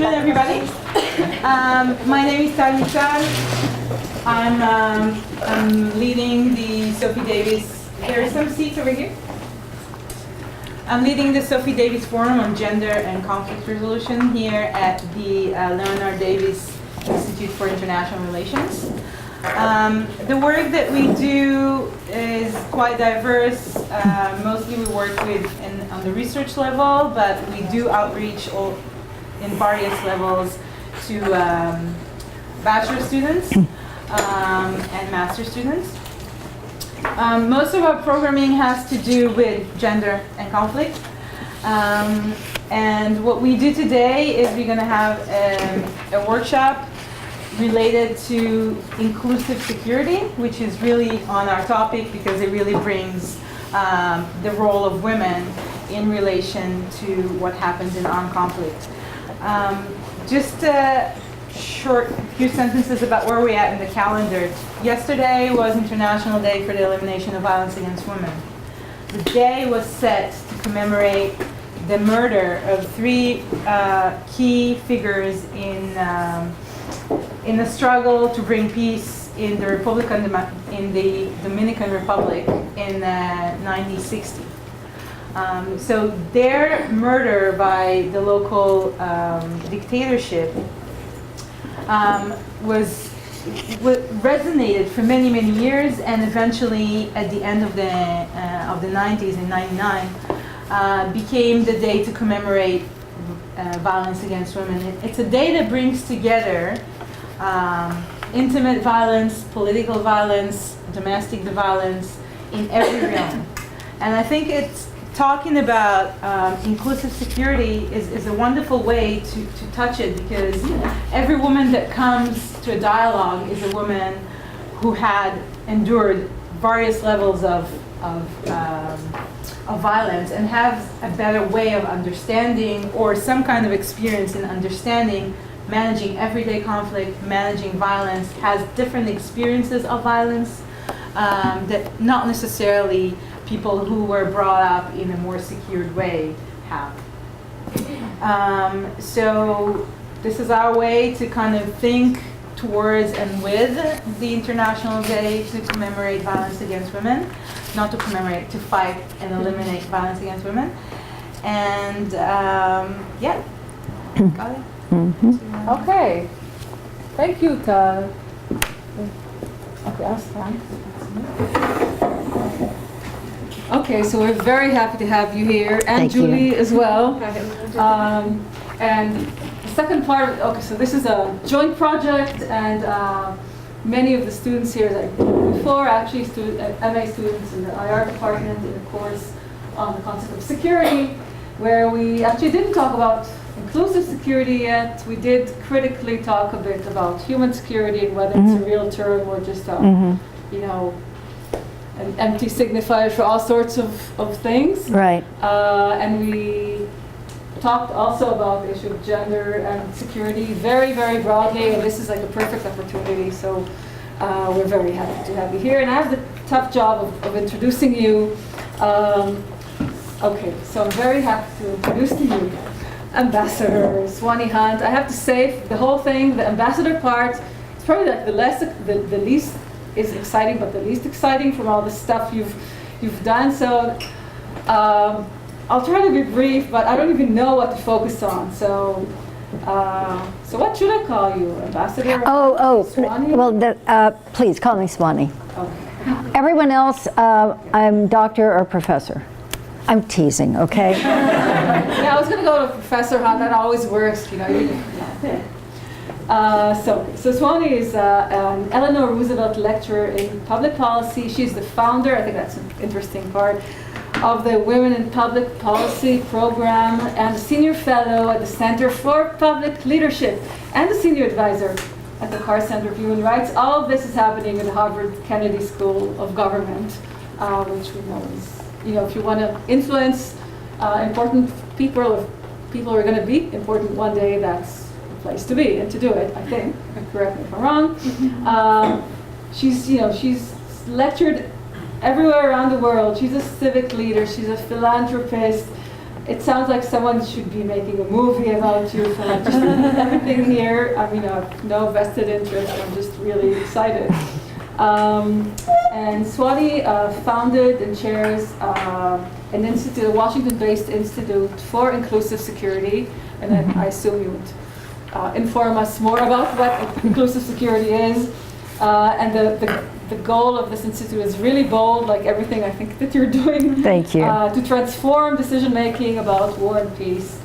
afternoon, everybody. My name is Tal Mitzal. I'm leading the Sophie Davis. There are some seats over here. I'm leading the Sophie Davis Forum on Gender and Conflict Resolution here at the Leonard Davis Institute for International Relations. The work that we do is quite diverse. Mostly we work on the research level, but we do outreach in various levels to bachelor students and master students. Most of our programming has to do with gender and conflict. And what we do today is we're going to have a workshop related to inclusive security, which is really on our topic because it really brings the role of women in relation to what happens in armed conflict. Just a short few sentences about where we're at in the calendar. Yesterday was International Day for the Elimination of Violence Against Women. The day was set to commemorate the murder of three key figures in the struggle to bring peace in the Dominican Republic in 1960. So their murder by the local dictatorship resonated for many, many years, and eventually at the end of the 90s, in 99, became the day to commemorate violence against women. It's a day that brings together intimate violence, political violence, domestic violence in every realm. And I think it's talking about inclusive security is a wonderful way to touch it, because every woman that comes to a dialogue is a woman who had endured various levels of violence and has a better way of understanding, or some kind of experience in understanding, managing everyday conflict, managing violence, has different experiences of violence that not necessarily people who were brought up in a more secured way have. So this is our way to kind of think towards and with the International Day to commemorate violence against women, not to commemorate, to fight and eliminate violence against women. And yeah, got it? Mm-hmm. Okay, thank you, Tal. Okay, I'll stand. Okay, so we're very happy to have you here, and Thank Julie you. as well. And the second part, okay, so this is a joint project, and many of the students here that before actually MA students in the IR department in a course on the concept of security, where we actually didn't talk about inclusive security yet. We did critically talk a bit about human security and whether it's a real term or just you know, an empty signifier for all sorts of things. Right. And we talked also about the issue of gender and security very, very broadly, and this is like a perfect opportunity, so we're very happy to have you here. And I have the tough job of introducing you. Okay, so I'm very happy to introduce to you Ambassador Swanee Hunt. I have to say, the whole thing, the ambassador part, it's probably like the least is exciting, but the least exciting from all the stuff you've done. So I'll try to be brief, but I don't even know what to focus on. So what should I call you, Ambassador Swanee? Well, please call me Swanee. Okay. Everyone else, I'm doctor or professor. I'm teasing, okay? Yeah, I was going to go to Professor Hunt. That always works, you know. So Swanee is an Eleanor Roosevelt Lecturer in Public Policy. She's the founder, I think that's an interesting part, of the Women in Public Policy program, and a senior fellow at the Center for Public Leadership, and a senior advisor at the Carr Center for Human Rights. All of this is happening at the Harvard Kennedy School of Government, which we know is, you know, if you want to influence important people, or people who are going to be important one day, that's the place to be and to do it, I think. Correct me if I'm wrong. She's lectured everywhere around the world. She's a civic leader. She's a philanthropist. It sounds like someone should be making a movie about you for just everything here. I mean, I have no vested interest. I'm just really excited. And Swanee founded and chairs an institute, a Washington-based institute for inclusive security. And then I assume you would inform us more about what inclusive security is. And the goal of this institute is really bold, like everything I think that you're doing. Thank you. To transform decision-making about war and peace.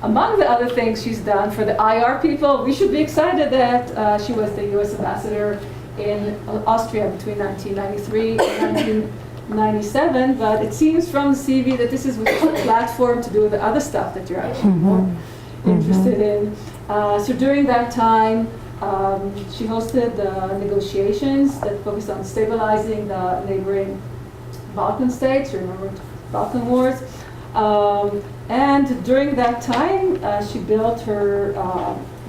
Among the other things she's done for the IR people, we should be excited that she was the US ambassador in Austria between 1993 and 1997, but it seems from the CV that this is a platform to do the other stuff that you're actually more interested in. So during that time, she hosted negotiations that focused on stabilizing the neighboring Balkan states. Remember Balkan Wars? And during that time, she built her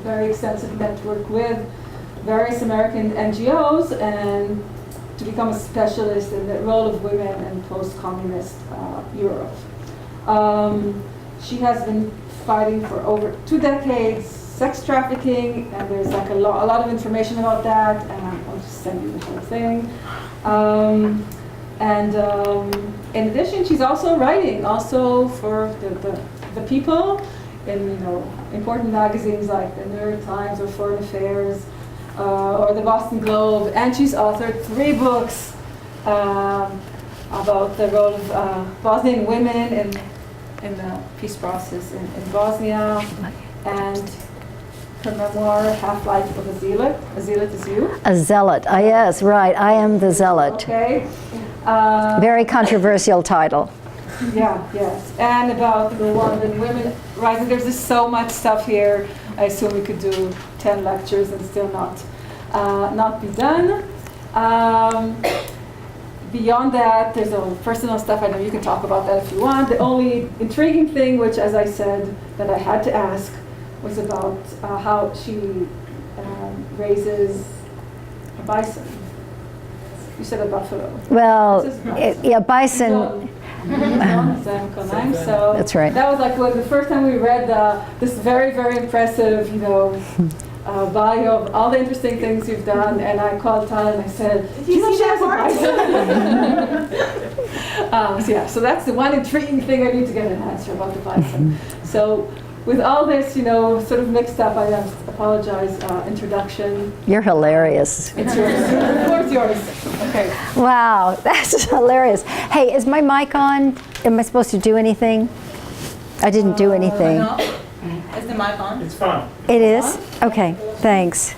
very extensive network with various American NGOs and to become a specialist in the role of women in post-communist Europe. She has been fighting for over 2 decades, sex trafficking, and there's like a lot of information about that, and I'll just send you the whole thing. In addition, she's also writing, also for the people in important magazines like the New York Times or Foreign Affairs or the Boston Globe, and she's authored 3 books about the role of Bosnian women in the peace process in Bosnia, and her memoir, Half-Life of a Zealot. A Zealot is you? A zealot. Yes, right. I am the zealot. Okay. Very controversial title. Yeah, yes. And about the Rwandan women rising. There's just so much stuff here. I assume we could do 10 lectures and still not be done. Beyond that, there's all personal stuff. I know you can talk about that if you want. The only intriguing thing, which, as I said, that I had to ask, was about how she raises a bison. You said a buffalo. Well, yeah, bison. So That's right. That was like the first time we read this very, very impressive, bio of all the interesting things you've done. And I called Tal and I said, "Do you know she has a bison?" So that's the one intriguing thing. I need to get an answer about the bison. So with all this, sort of mixed up, I apologize. Introduction. You're hilarious. It's yours. The floor's yours. Okay. Wow, that's hilarious. Hey, is my mic on? Am I supposed to do anything? I didn't do anything. No. Is the mic on? It's fine. It is? Okay, thanks.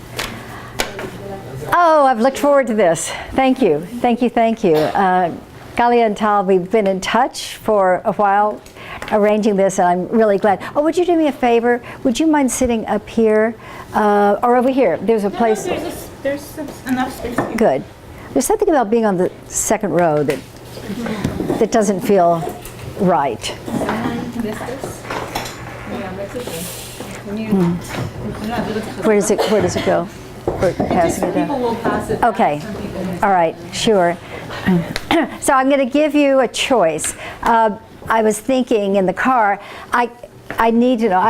Oh, I've looked forward to this. Thank you, thank you, thank you. Galia and Tal, we've been in touch for a while, arranging this, and I'm really glad. Oh, would you do me a favor? Would you mind sitting up here or over here? There's a place. No, there's enough space here. Good. There's something about being on the second row that doesn't feel right. This? Yeah, that's okay. Where does it go? Or passing it People down? will pass it. Okay. Some people miss All right, sure. So I'm going to give you a choice. I was thinking in the car, I need to know,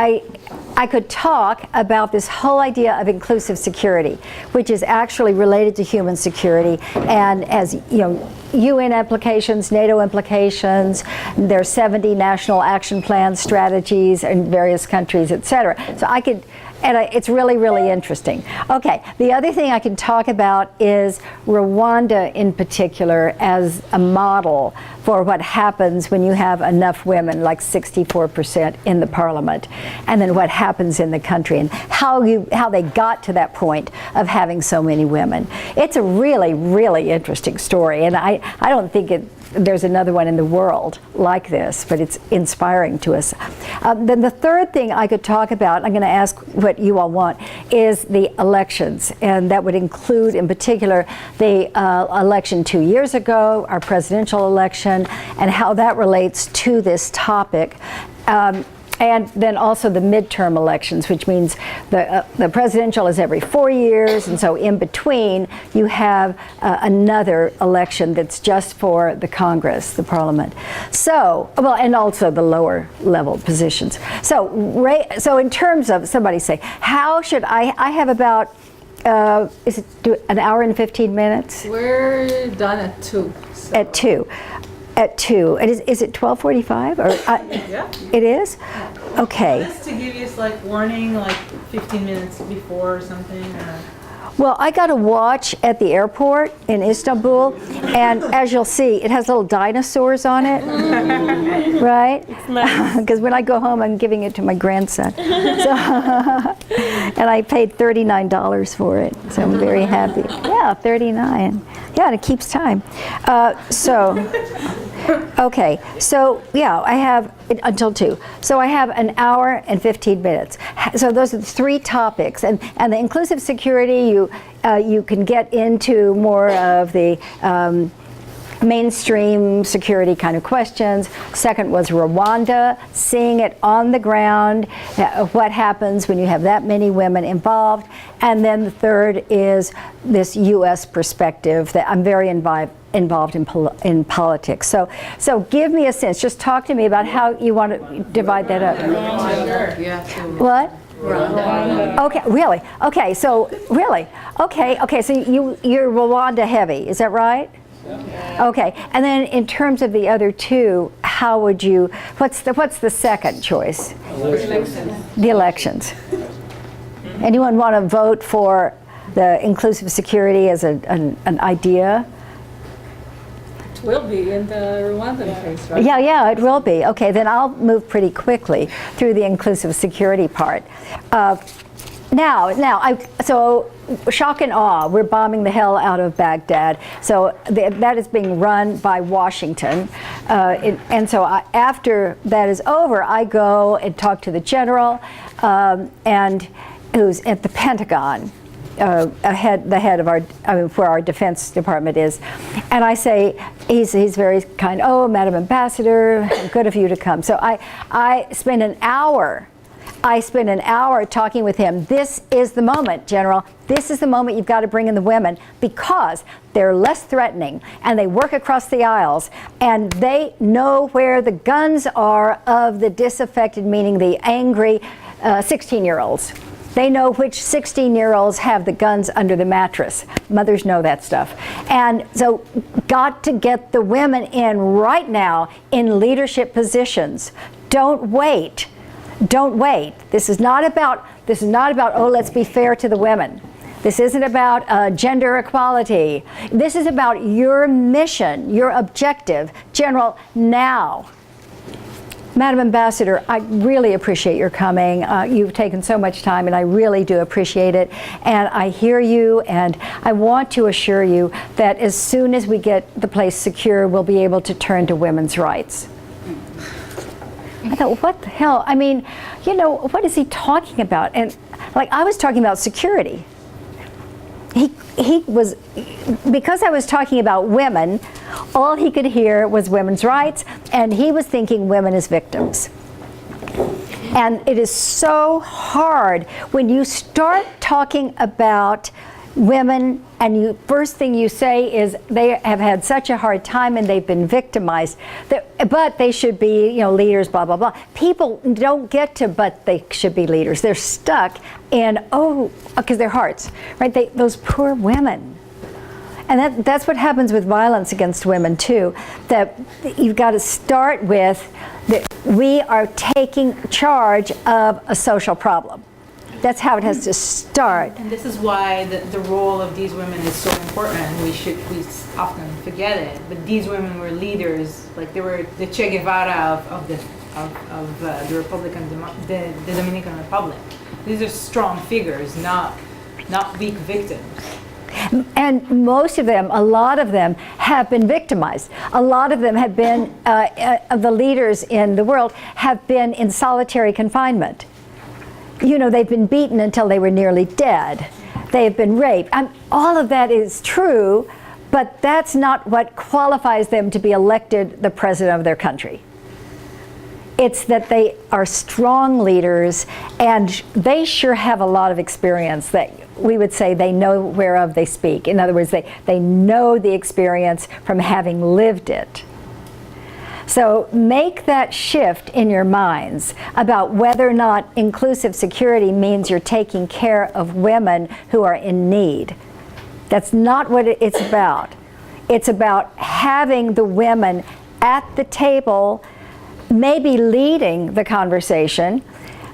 I could talk about this whole idea of inclusive security, which is actually related to human security, and as UN implications, NATO implications. There's 70 national action plans, strategies in various countries, etc. So I could, and it's really, really interesting. Okay, the other thing I can talk about is Rwanda in particular as a model for what happens when you have enough women, like 64% in the parliament, and then what happens in the country and how they got to that point of having so many women. It's a really, really interesting story, and I don't think there's another one in the world like this, but it's inspiring to us. Then the third thing I could talk about, I'm going to ask what you all want, is the elections, and that would include in particular the election 2 years ago, our presidential election, and how that relates to this topic. and then also the midterm elections, which means the presidential is every 4 years, and so in between you have another election that's just for the Congress, the Parliament. So, well, and also the lower level positions. So, so in terms of, somebody say, how should I have about, is it an hour and 15 minutes? We're done at 2. So. At 2. At 2. Is it 12:45? Or Yeah. it is? Okay. Just to give you like warning, like 15 minutes before or something. Well, I got a watch at the airport in Istanbul, and as you'll see, it has little dinosaurs on it, right? Because when I go home, I'm giving it to my grandson. So, and I paid $39 for it, so I'm very happy. Yeah, 39. Yeah, and it keeps time. Okay, so yeah, I have until 2. So I have an hour and 15 minutes. So those are the 3 topics, and the inclusive security, you can get into more of the mainstream security kind of questions. Second was Rwanda, seeing it on the ground, what happens when you have that many women involved. And then the third is this U.S. perspective that I'm very involved in politics. So give me a sense. Just talk to me about how you want to divide that up. What? Rwanda. Okay, really? Okay, so really? Okay, so you're Rwanda heavy, is that right? Yeah. Okay, and then in terms of the other 2, how would you, what's the second choice? Elections. The elections. Anyone want to vote for the inclusive security as an idea? It will be in the Rwandan case, right? Yeah, it will be. Okay, then I'll move pretty quickly through the inclusive security part. So shock and awe, we're bombing the hell out of Baghdad. So that is being run by Washington. And so after that is over, I go and talk to the general and who's at the Pentagon. The head of where our Defense Department is, and I say, he's very kind. Oh, Madam Ambassador, good of you to come. So I spend an hour talking with him. This is the moment, General. This is the moment you've got to bring in the women, because they're less threatening and they work across the aisles and they know where the guns are of the disaffected, meaning the angry 16-year-olds. They know which 16-year-olds have the guns under the mattress. Mothers know that stuff. And so got to get the women in right now in leadership positions. Don't wait. Don't wait. This is not about, oh, let's be fair to the women. This isn't about gender equality. This is about your mission, your objective. General, now. Madam Ambassador, I really appreciate your coming. You've taken so much time, and I really do appreciate it. And I hear you, and I want to assure you that as soon as we get the place secure, we'll be able to turn to women's rights. I thought, what the hell? I mean, what is he talking about? And like, I was talking about security. He was, because I was talking about women, all he could hear was women's rights, and he was thinking women as victims. And it is so hard when you start talking about women and first thing you say is they have had such a hard time and they've been victimized, but they should be leaders, blah, blah, blah. People don't get to but they should be leaders. They're stuck in, because their hearts, right? Those poor women. And that's what happens with violence against women too, that you've got to start with that we are taking charge of a social problem. That's how it has to start. And this is why the role of these women is so important. We often forget it, but these women were leaders, like they were the Che Guevara of the Dominican Republic. These are strong figures, not weak victims. And most of them, a lot of them, have been victimized. A lot of them have been, the leaders in the world have been in solitary confinement. They've been beaten until they were nearly dead. They have been raped. All of that is true, but that's not what qualifies them to be elected the president of their country. It's that they are strong leaders, and they sure have a lot of experience that we would say they know whereof they speak. In other words, they know the experience from having lived it. So make that shift in your minds about whether or not inclusive security means you're taking care of women who are in need. That's not what it's about. It's about having the women at the table, maybe leading the conversation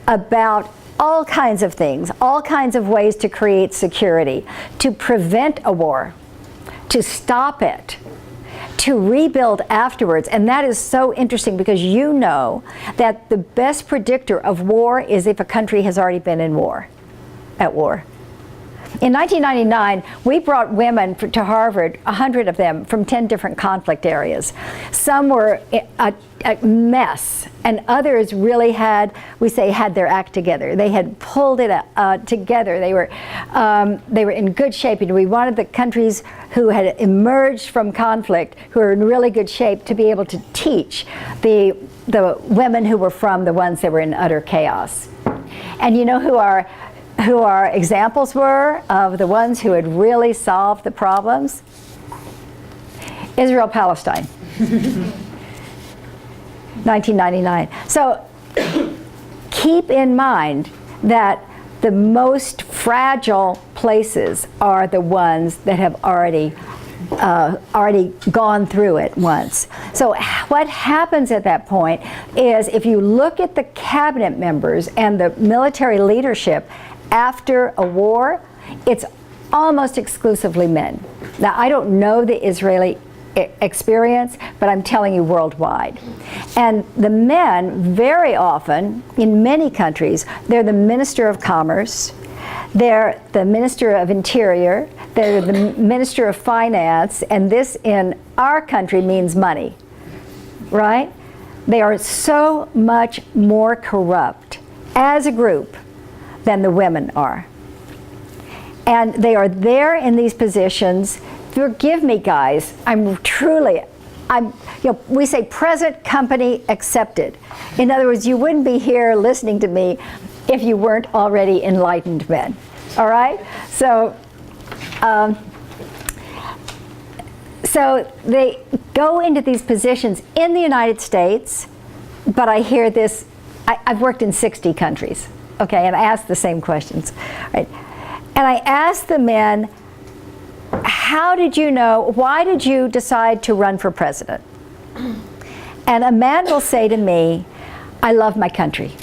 about all kinds of things, all kinds of ways to create security, to prevent a war, to stop it, to rebuild afterwards. And that is so interesting, because you know that the best predictor of war is if a country has already been in war, at war. In 1999, we brought women to Harvard, 100 of them, from 10 different conflict areas. Some were a mess, and others really had, we say, had their act together. They had pulled it together. They were in good shape. And we wanted the countries who had emerged from conflict, who are in really good shape, to be able to teach the women who were from the ones that were in utter chaos. And you know who our examples were of the ones who had really solved the problems? Israel, Palestine. 1999. So keep in mind that the most fragile places are the ones that have already gone through it once. So what happens at that point is, if you look at the cabinet members and the military leadership after a war, it's almost exclusively men. Now, I don't know the Israeli experience, but I'm telling you worldwide. And the men, very often, in many countries, they're the Minister of Commerce, they're the Minister of Interior, they're the Minister of Finance, and this in our country means money, right? They are so much more corrupt as a group than the women are. And they are there in these positions. Forgive me, guys, we say present company accepted. In other words, you wouldn't be here listening to me if you weren't already enlightened men, all right? So they go into these positions in the United States, but I hear this, I've worked in 60 countries, okay, and I ask the same questions, right? And I ask the men, how did you know, why did you decide to run for president? And a man will say to me, I love my country.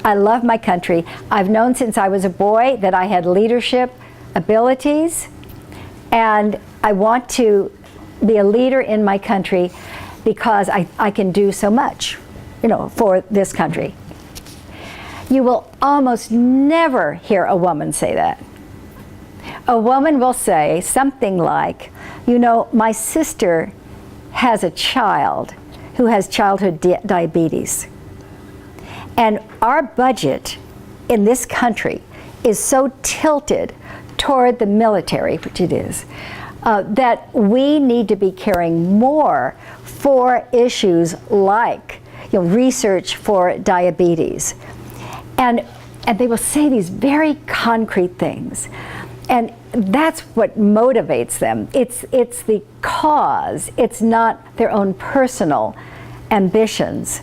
I love my country. I've known since I was a boy that I had leadership abilities, and I want to be a leader in my country because I can do so much, for this country. You will almost never hear a woman say that. A woman will say something like, my sister has a child who has childhood diabetes. And our budget in this country is so tilted toward the military, which it is, that we need to be caring more for issues like research for diabetes. And they will say these very concrete things. And that's what motivates them. It's the cause. It's not their own personal ambitions.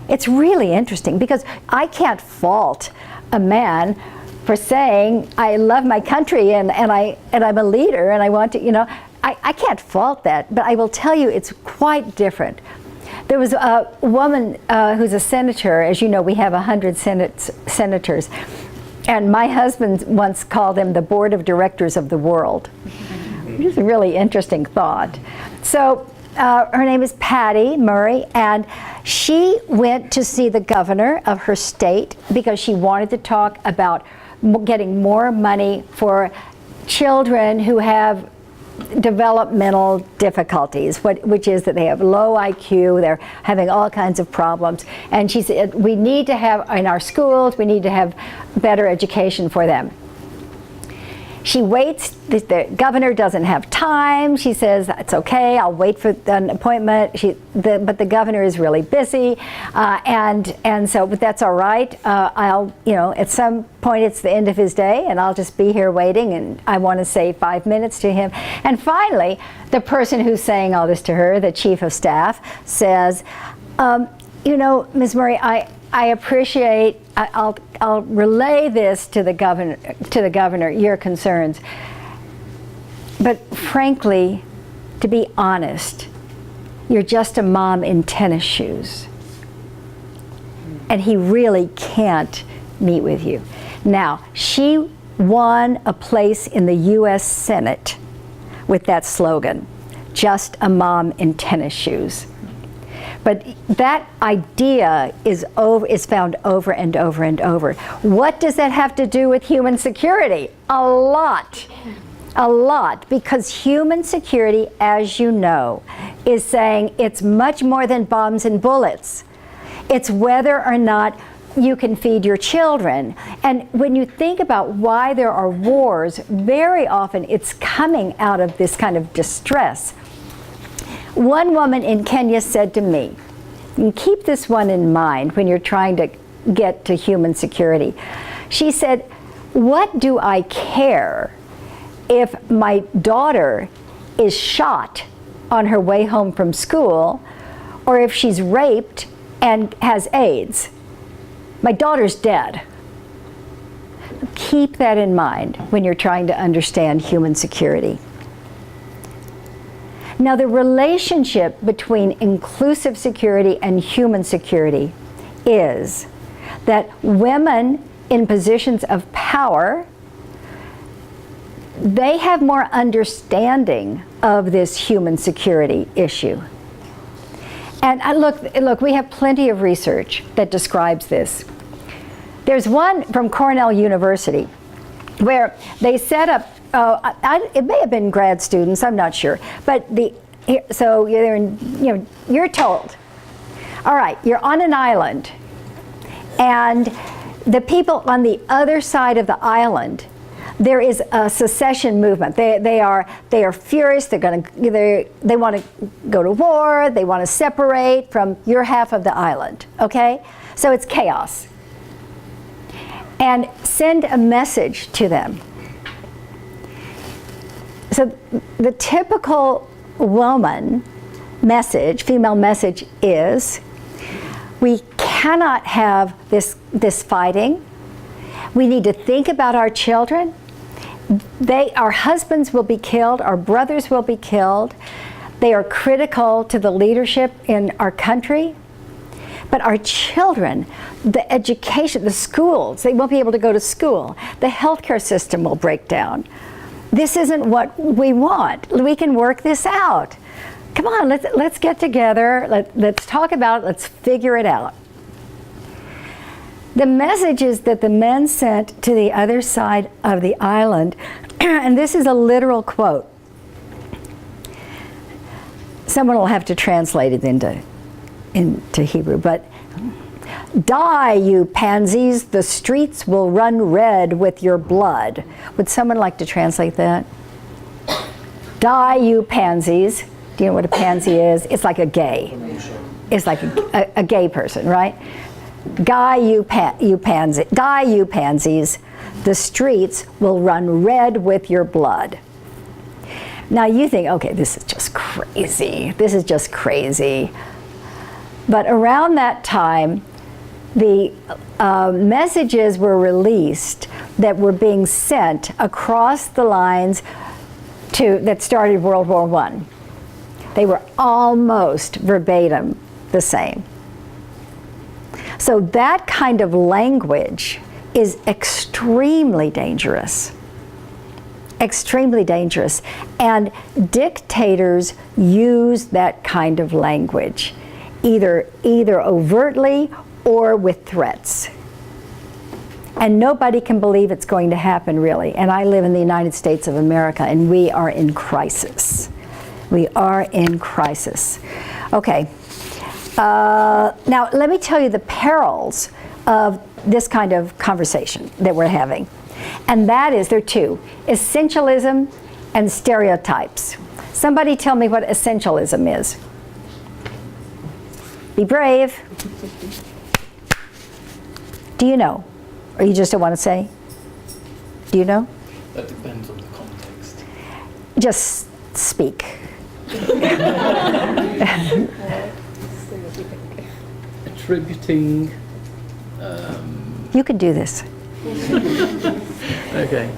It's really interesting, because I can't fault a man for saying, I love my country and I'm a leader and I want to, I can't fault that, but I will tell you it's quite different. There was a woman who's a senator. As you know, we have 100 senators. And my husband once called them the board of directors of the world, which is a really interesting thought. So her name is Patty Murray, and she went to see the governor of her state because she wanted to talk about getting more money for children who have developmental difficulties, which is that they have low IQ, they're having all kinds of problems. And she said, we need to have, in our schools, we need to have better education for them. She waits, the governor doesn't have time. She says, it's okay, I'll wait for an appointment. But the governor is really busy, but that's all right. At some point it's the end of his day, and I'll just be here waiting, and I want to say 5 minutes to him. And finally, the person who's saying all this to her, the chief of staff, says, Ms. Murray, I appreciate, I'll relay this to the governor, your concerns. But frankly, to be honest, you're just a mom in tennis shoes. And he really can't meet with you. Now, she won a place in the U.S. Senate with that slogan, just a mom in tennis shoes. But that idea is found over and over and over. What does that have to do with human security? A lot. A lot. Because human security, as you know, is saying it's much more than bombs and bullets. It's whether or not you can feed your children. And when you think about why there are wars, very often it's coming out of this kind of distress. One woman in Kenya said to me, and keep this one in mind when you're trying to get to human security. She said, what do I care if my daughter is shot on her way home from school, or if she's raped and has AIDS? My daughter's dead. Keep that in mind when you're trying to understand human security. Now, the relationship between inclusive security and human security is that women in positions of power, they have more understanding of this human security issue. And look, we have plenty of research that describes this. There's one from Cornell University where they set up, it may have been grad students, I'm not sure, but so you're told, all right, you're on an island, and the people on the other side of the island, there is a secession movement. They are furious. They want to go to war. They want to separate from your half of the island. Okay, so it's chaos. And send a message to them. So the typical woman message, female message, is we cannot have this fighting. We need to think about our children. Our husbands will be killed, our brothers will be killed. They are critical to the leadership in our country. But our children, the education, the schools, they won't be able to go to school. The healthcare system will break down. This isn't what we want. We can work this out. Come on, let's get together. Let's talk about it. Let's figure it out. The messages that the men sent to the other side of the island, and this is a literal quote. Someone will have to translate it into Hebrew, but die, you pansies, the streets will run red with your blood. Would someone like to translate that? Die, you pansies. Do you know what a pansy is? It's like a gay. It's like a gay person, right? Die, you pansies, the streets will run red with your blood. Now you think, okay, this is just crazy. This is just crazy. But around that time, the messages were released that were being sent across the lines that started World War I. They were almost verbatim the same. So that kind of language is extremely dangerous. Extremely dangerous. And dictators use that kind of language, either overtly or with threats. And nobody can believe it's going to happen, really. And I live in the United States of America, and we are in crisis. We are in crisis. Okay. Now, let me tell you the perils of this kind of conversation that we're having. And that is, there are two, essentialism and stereotypes. Somebody tell me what essentialism is. Be brave. Do you know? Or you just don't want to say? Do you know? That depends on the context. Just speak. Attributing. You could do this. Okay.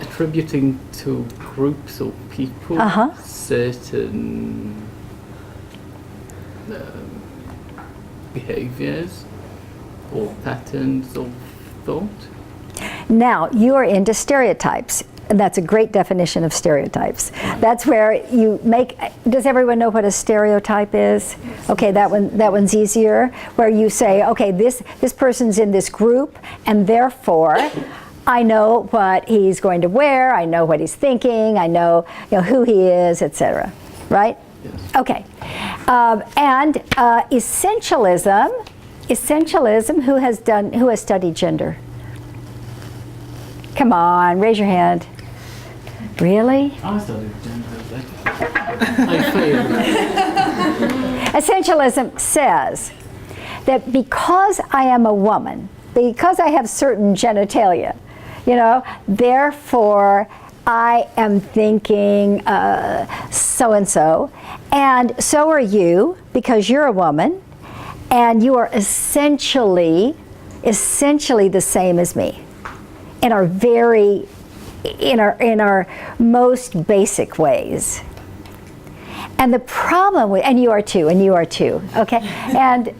Attributing to groups or people certain behaviors or patterns of thought. Now, you are into stereotypes. And that's a great definition of stereotypes. That's where you make, does everyone know what a stereotype is? Okay, that one's easier, where you say, okay, this person's in this group, and therefore, I know what he's going to wear, I know what he's thinking, I know, who he is, etc. Right? Yes. Okay. And essentialism, who has studied gender? Come on, raise your hand. Really? I studied gender. I failed. Essentialism says that because I am a woman, because I have certain genitalia, therefore I am thinking so-and-so, and so are you because you're a woman, and you are essentially the same as me in our most basic ways. And the problem with, and you are too, okay? And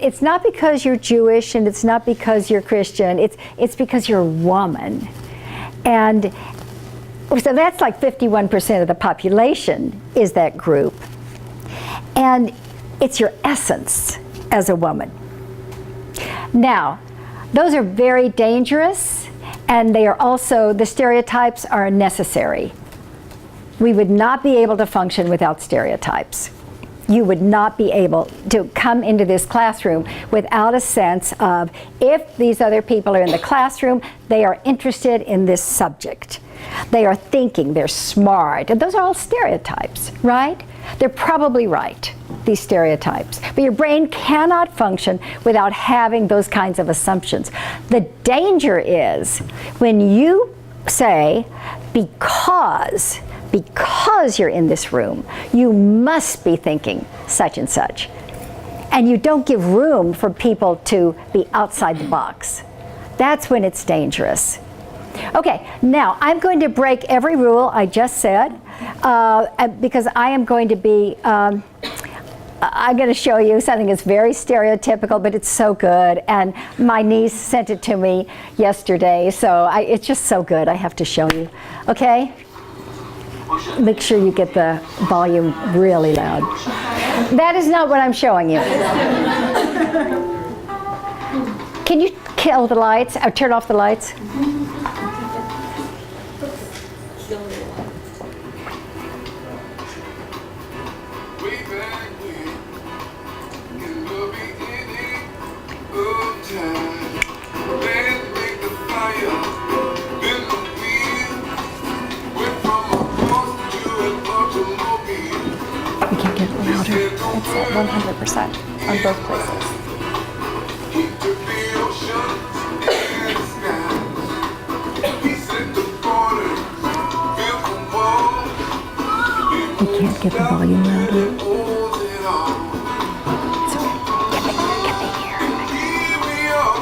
it's not because you're Jewish, and it's not because you're Christian, it's because you're a woman. And so that's like 51% of the population is that group. And it's your essence as a woman. Now, those are very dangerous, and they are also, the stereotypes are necessary. We would not be able to function without stereotypes. You would not be able to come into this classroom without a sense of, if these other people are in the classroom, they are interested in this subject. They are thinking, they're smart, and those are all stereotypes, right? They're probably right, these stereotypes. But your brain cannot function without having those kinds of assumptions. The danger is when you say, because you're in this room, you must be thinking such and such. And you don't give room for people to be outside the box. That's when it's dangerous. Okay, now I'm going to break every rule I just said because I am going to be, I'm going to show you something that's very stereotypical, but it's so good. And my niece sent it to me yesterday, so it's just so good. I have to show you. Okay? Make sure you get the volume really loud. That is not what I'm showing you. Can you kill the lights or turn off the lights? We can get it louder. It's at 100% on both places. We can't get the volume louder. It's okay. Get me here.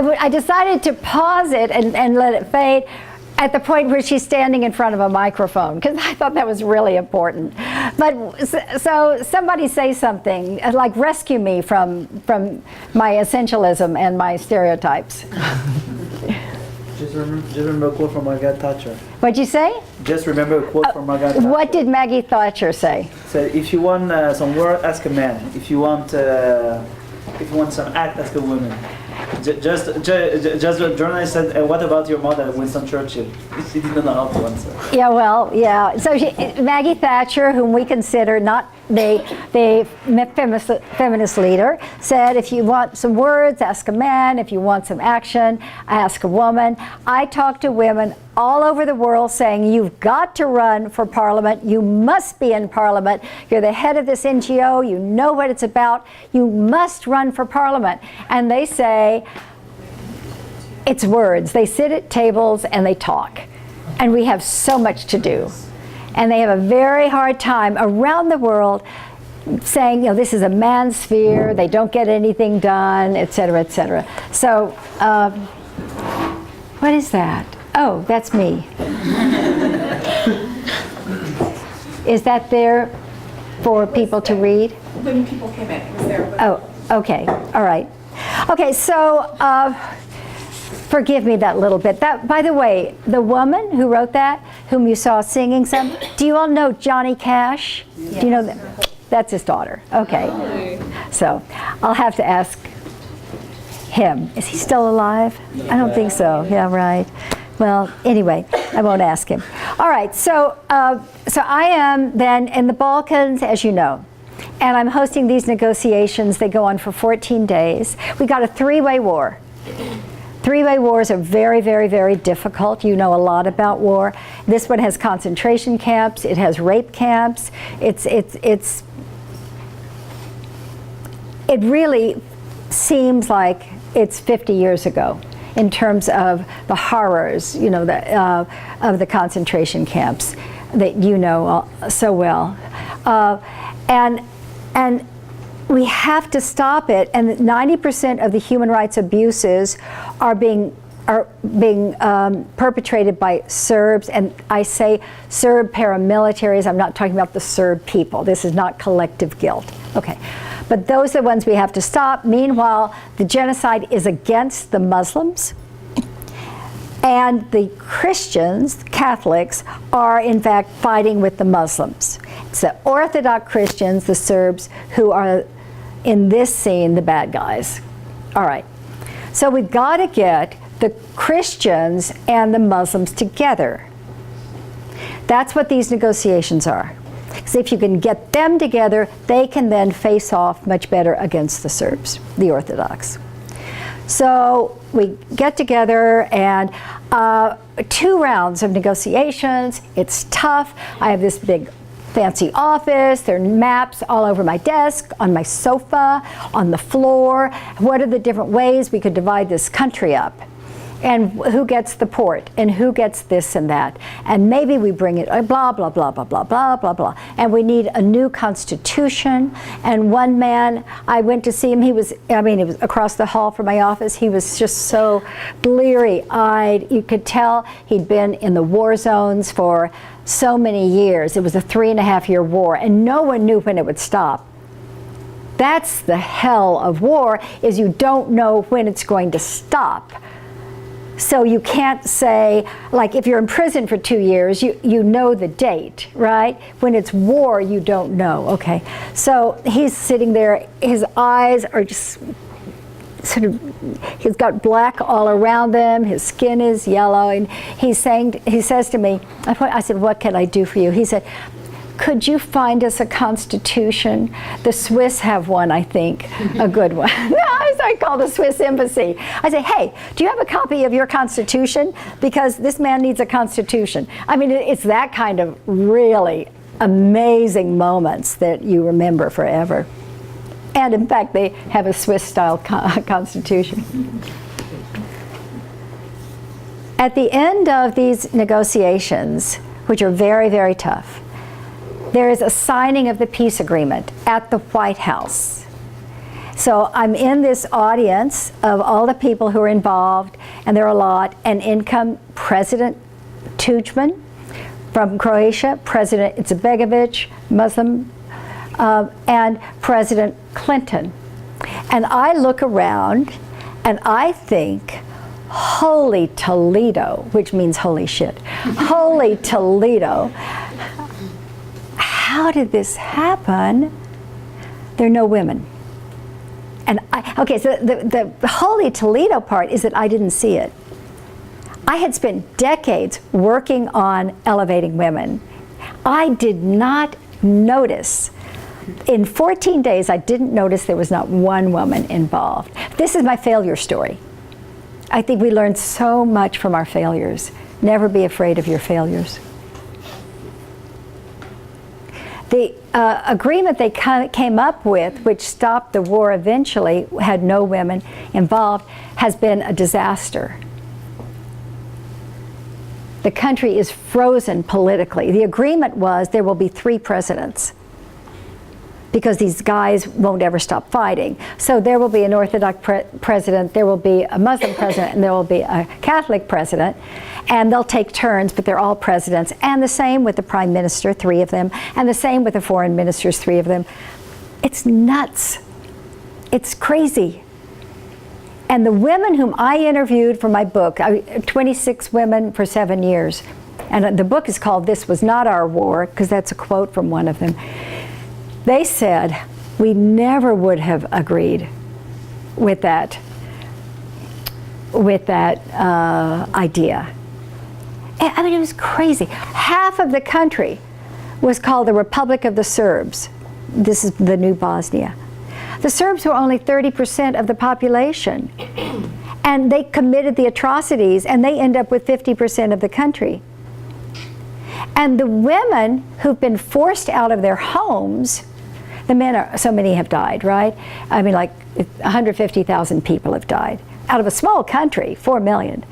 I decided to pause it and let it fade at the point where she's standing in front of a microphone, because I thought that was really important. But so somebody say something, like rescue me from my essentialism and my stereotypes. Just remember a quote from Margaret Thatcher. What'd you say? Just remember a quote from Margaret Thatcher. What did Maggie Thatcher say? Said, if you want some word, ask a man. If you want some act, ask a woman. Just the journalist said, what about your mother, Winston Churchill? She didn't know how to answer. Yeah, well, yeah. So Maggie Thatcher, whom we consider not the feminist leader, said, if you want some words, ask a man. If you want some action, ask a woman. I talk to women all over the world saying, you've got to run for Parliament. You must be in Parliament. You're the head of this NGO. You know what it's about. You must run for Parliament. And they say, it's words. They sit at tables and they talk. And we have so much to do. And they have a very hard time around the world saying, you know, this is a man's sphere. They don't get anything done, et cetera, et cetera. So, what is that? Oh, that's me. Is that there for people to read? When people came in, it was there. But Oh, okay, all right. Okay, so forgive me that little bit. That, by the way, the woman who wrote that, whom you saw singing some, do you all know Johnny Cash? Yes. Do you know that? That's his daughter. Okay. So I'll have to ask him. Is he still alive? I don't think so. Yeah, right. Well, anyway, I won't ask him. All right, so I am then in the Balkans, as you know, and I'm hosting these negotiations. They go on for 14 days. We got a three-way war. Three-way wars are very, very, very difficult. You know a lot about war. This one has concentration camps. It has rape camps. It really seems like it's 50 years ago in terms of the horrors, you know, of the concentration camps that you know so well, and we have to stop it. And 90% of the human rights abuses are being perpetrated by Serbs, and I say Serb paramilitaries. I'm not talking about the Serb people. This is not collective guilt. Okay. But those are the ones we have to stop. Meanwhile, the genocide is against the Muslims, and the Christians, Catholics, are in fact fighting with the Muslims. It's the Orthodox Christians, the Serbs, who are in this scene the bad guys. All right. So we've got to get the Christians and the Muslims together. That's what these negotiations are. Because if you can get them together, they can then face off much better against the Serbs, the Orthodox. So we get together, and 2 rounds of negotiations. It's tough. I have this big fancy office. There are maps all over my desk, on my sofa, on the floor. What are the different ways we could divide this country up? And who gets the port, and who gets this and that, and maybe we bring it, blah, blah, blah, blah, blah, blah, blah, blah. And we need a new constitution. And one man, I went to see him, he was across the hall from my office. He was just so bleary-eyed. You could tell he'd been in the war zones for so many years. It was a 3.5-year war, and no one knew when it would stop. That's the hell of war, is you don't know when it's going to stop. So you can't say, like if you're in prison for 2 years, you know the date, right? When it's war, you don't know. Okay, so he's sitting there, his eyes are just sort of, he's got black all around them, his skin is yellow, and he says to me, I said, what can I do for you? He said, could you find us a constitution? The Swiss have one, I think, a good one. I called the Swiss embassy. I said, hey, do you have a copy of your constitution? Because this man needs a constitution. I mean, it's that kind of really amazing moments that you remember forever. And in fact, they have a Swiss-style constitution. At the end of these negotiations, which are very, very tough, there is a signing of the peace agreement at the White House. So I'm in this audience of all the people who are involved, and there are a lot, and in come President Tudjman from Croatia, President Izetbegovic, Muslim, and President Clinton. And I look around and I think, holy Toledo, which means holy shit, holy Toledo, how did this happen? There are no women. And okay, so the holy Toledo part is that I didn't see it. I had spent decades working on elevating women. I did not notice. In 14 days, I didn't notice there was not one woman involved. This is my failure story. I think we learn so much from our failures. Never be afraid of your failures. The agreement they came up with, which stopped the war eventually, had no women involved, has been a disaster. The country is frozen politically. The agreement was there will be 3 presidents, because these guys won't ever stop fighting. So there will be an Orthodox president, there will be a Muslim president, and there will be a Catholic president, and they'll take turns, but they're all presidents. And the same with the prime minister, 3 of them, and the same with the foreign ministers, 3 of them. It's nuts. It's crazy. And the women whom I interviewed for my book, 26 women for 7 years, and the book is called This Was Not Our War, because that's a quote from one of them. They said, we never would have agreed with that idea. I mean, it was crazy. Half of the country was called the Republic of the Serbs. This is the new Bosnia. The Serbs were only 30% of the population. And they committed the atrocities, and they end up with 50% of the country. And the women who've been forced out of their homes, the men are, so many have died, right? I mean, like 150,000 people have died out of a small country, 4 million.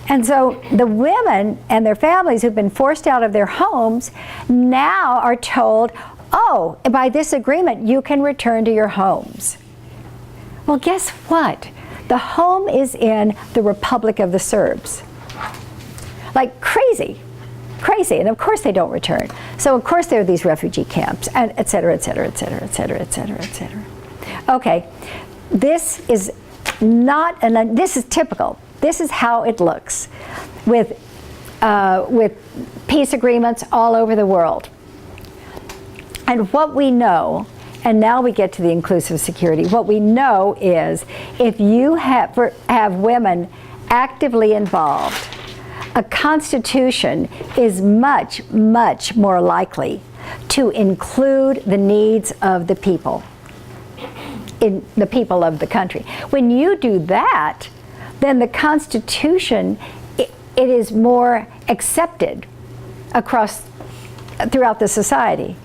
And so the women and their families who've been forced out of their homes now are told, oh, by this agreement, you can return to your homes. Well, guess what? The home is in the Republic of the Serbs. Like crazy. Crazy, and of course they don't return. So of course there are these refugee camps, and et cetera, et cetera, et cetera, et cetera, et cetera, et cetera. Okay, this is not, this is typical. This is how it looks with peace agreements all over the world. And what we know, and now we get to the inclusive security, what we know is if you have women actively involved, a constitution is much, much more likely to include the needs of the people, in the people of the country. When you do that, then the constitution, it is more accepted throughout the society,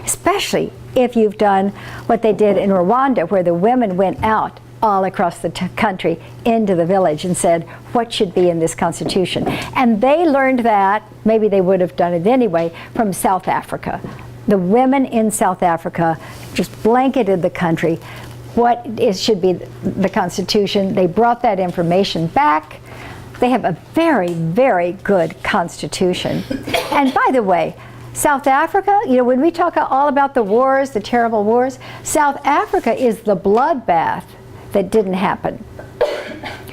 especially if you've done what they did in Rwanda, where the women went out all across the country into the village and said, what should be in this constitution? And they learned that, maybe they would have done it anyway, from South Africa. The women in South Africa just blanketed the country. What should be the constitution? They brought that information back. They have a very, very good constitution. And by the way, South Africa, you know, when we talk all about the wars, the terrible wars, South Africa is the bloodbath that didn't happen.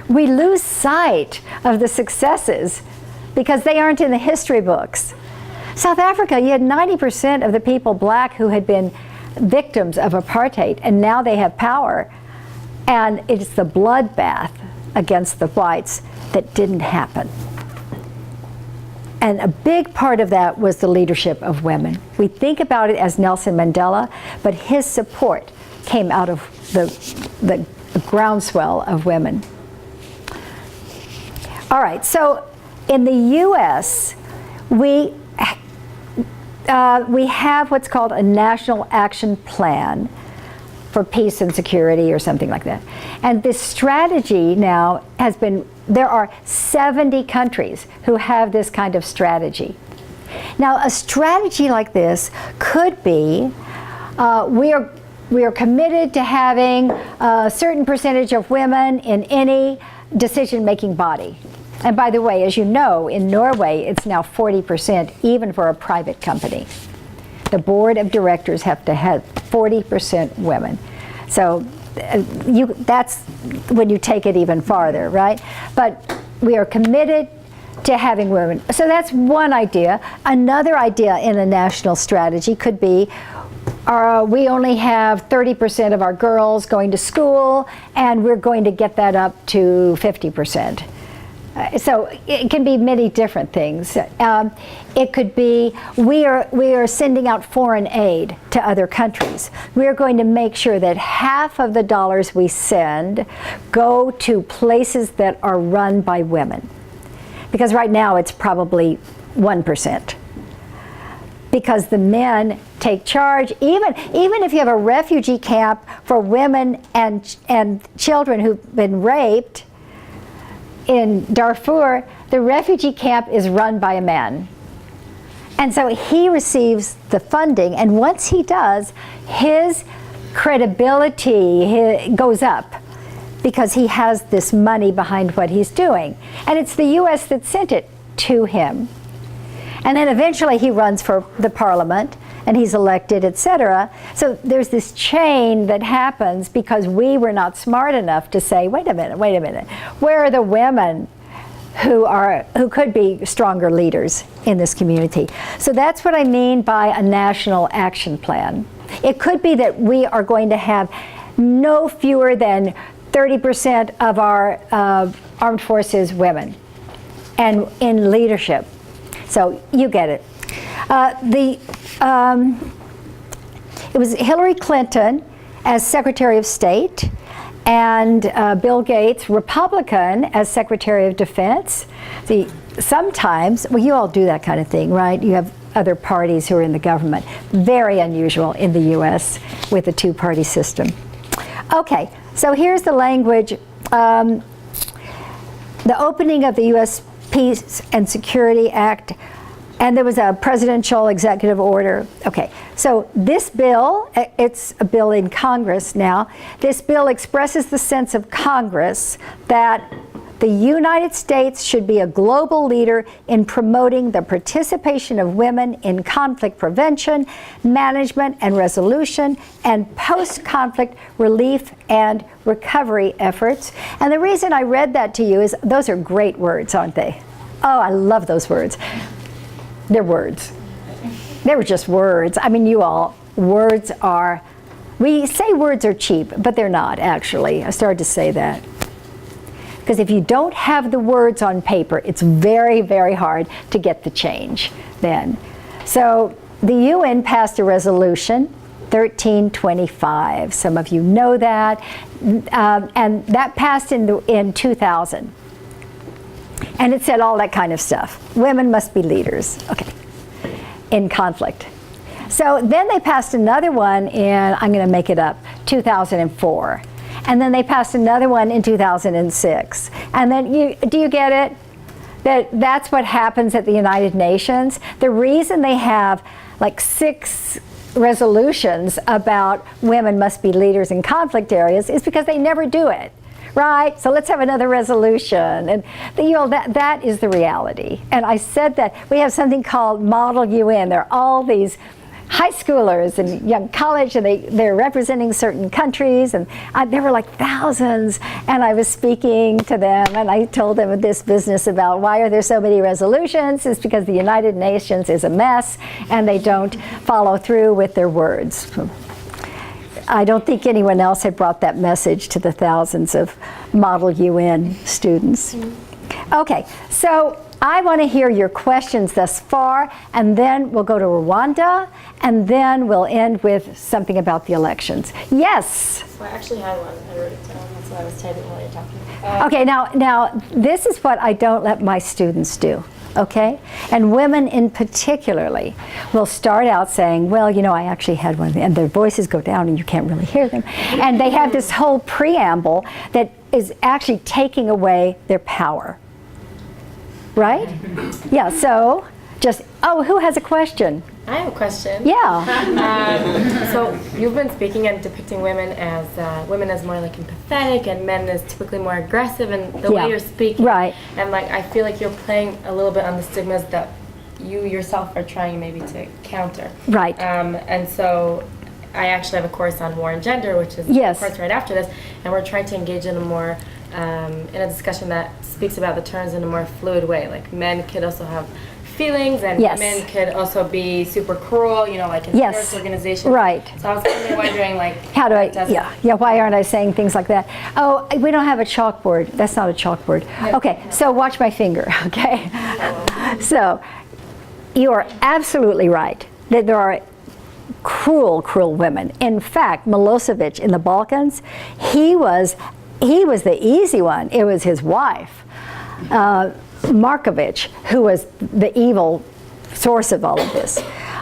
We lose sight of the successes because they aren't in the history books. South Africa, you had 90% of the people black who had been victims of apartheid, and now they have power. And it's the bloodbath against the whites that didn't happen. And a big part of that was the leadership of women. We think about it as Nelson Mandela, but his support came out of the groundswell of women. All right, so in the U.S., we have what's called a National Action Plan for Peace and Security or something like that. And this strategy now has been, there are 70 countries who have this kind of strategy. Now, a strategy like this could be, we are committed to having a certain percentage of women in any decision-making body. And by the way, as you know, in Norway, it's now 40% even for a private company. The board of directors have to have 40% women. So that's when you take it even farther, right? But we are committed to having women. So that's one idea. Another idea in a national strategy could be we only have 30% of our girls going to school, and we're going to get that up to 50%. So it can be many different things. It could be we are sending out foreign aid to other countries. We are going to make sure that half of the dollars we send go to places that are run by women. Because right now it's probably 1%. Because the men take charge. Even if you have a refugee camp for women and children who've been raped in Darfur, the refugee camp is run by a man. And so he receives the funding, and once he does, his credibility goes up because he has this money behind what he's doing. And it's the US that sent it to him. And then eventually he runs for the parliament and he's elected, etc. So there's this chain that happens because we were not smart enough to say, wait a minute, where are the women who could be stronger leaders in this community? So that's what I mean by a national action plan. It could be that we are going to have no fewer than 30% of our armed forces women and in leadership. So you get it. It was Hillary Clinton as Secretary of State and Bill Gates, Republican, as Secretary of Defense. See, sometimes, well, you all do that kind of thing, right? You have other parties who are in the government. Very unusual in the US with a two-party system. Okay, so here's the language. The opening of the US Peace and Security Act, and there was a presidential executive order. Okay, so this bill, it's a bill in Congress now, this bill expresses the sense of Congress that the United States should be a global leader in promoting the participation of women in conflict prevention, management and resolution, and post-conflict relief and recovery efforts. And the reason I read that to you is those are great words, aren't they? Oh, I love those words. They're words. They were just words. I mean, you all, words are, we say words are cheap, but they're not, actually. I started to say that. Because if you don't have the words on paper, it's very, very hard to get the change then. So the UN passed a resolution, 1325. Some of you know that. And that passed in 2000. And it said all that kind of stuff. Women must be leaders, okay, in conflict. So then they passed another one in, I'm going to make it up, 2004. And then they passed another one in 2006. And then, do you get it? That's what happens at the United Nations. The reason they have like 6 resolutions about women must be leaders in conflict areas is because they never do it. Right? So let's have another resolution. And that is the reality. And I said that we have something called Model UN. There are all these high schoolers and young college, and they're representing certain countries, and there were like thousands, and I was speaking to them, and I told them this business about why are there so many resolutions. It's because the United Nations is a mess, and they don't follow through with their words. I don't think anyone else had brought that message to the thousands of Model UN students. Okay, so I want to hear your questions thus far, and then we'll go to Rwanda, and then we'll end with something about the elections. Yes? Well, I actually had one. I wrote it down. That's what I was typing while you're talking. Okay, now this is what I don't let my students do. Okay? And women in particularly will start out saying, well, you know, I actually had one, and their voices go down and you can't really hear them. And they have this whole preamble that is actually taking away their power. Right? Yeah, so just, oh, who has a question? I have a question. Yeah. So you've been speaking and depicting women as more like empathetic and men as typically more aggressive, and the Yeah. way you're speaking. Right. And like I feel like you're playing a little bit on the stigmas that you yourself are trying maybe to counter. Right. And so I actually have a course on war and gender, which is Yes. a course right after this, and we're trying to engage in a more in a discussion that speaks about the terms in a more fluid way. Like men could also have feelings, and Yes. women could also be super cruel, you know, like in Yes. terrorist organizations. Right. So I was kind of wondering, like, How do I, does it- yeah, why aren't I saying things like that? Oh, we don't have a chalkboard. That's not a chalkboard. Okay, so watch my finger, okay? So, you are absolutely right that there are cruel, cruel women. In fact, Milosevic in the Balkans, he was the easy one. It was his wife, Markovic, who was the evil source of all of this.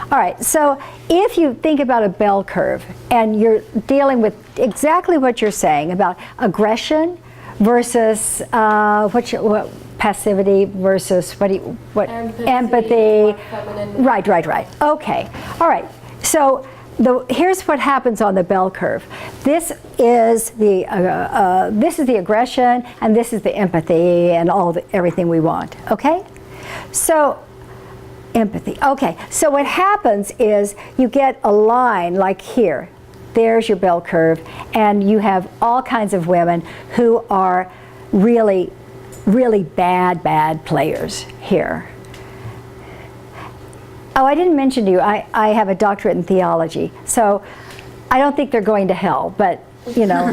All right, so if you think about a bell curve and you're dealing with exactly what you're saying about aggression versus passivity versus empathy. more feminine. Right. Okay. All right. So here's what happens on the bell curve. This is the aggression, and this is the empathy, and everything we want. Okay. So empathy. Okay. So what happens is you get a line like here. There's your bell curve, and you have all kinds of women who are really, really bad players here. Oh, I didn't mention to you, I have a doctorate in theology, so I don't think they're going to hell, but, you know,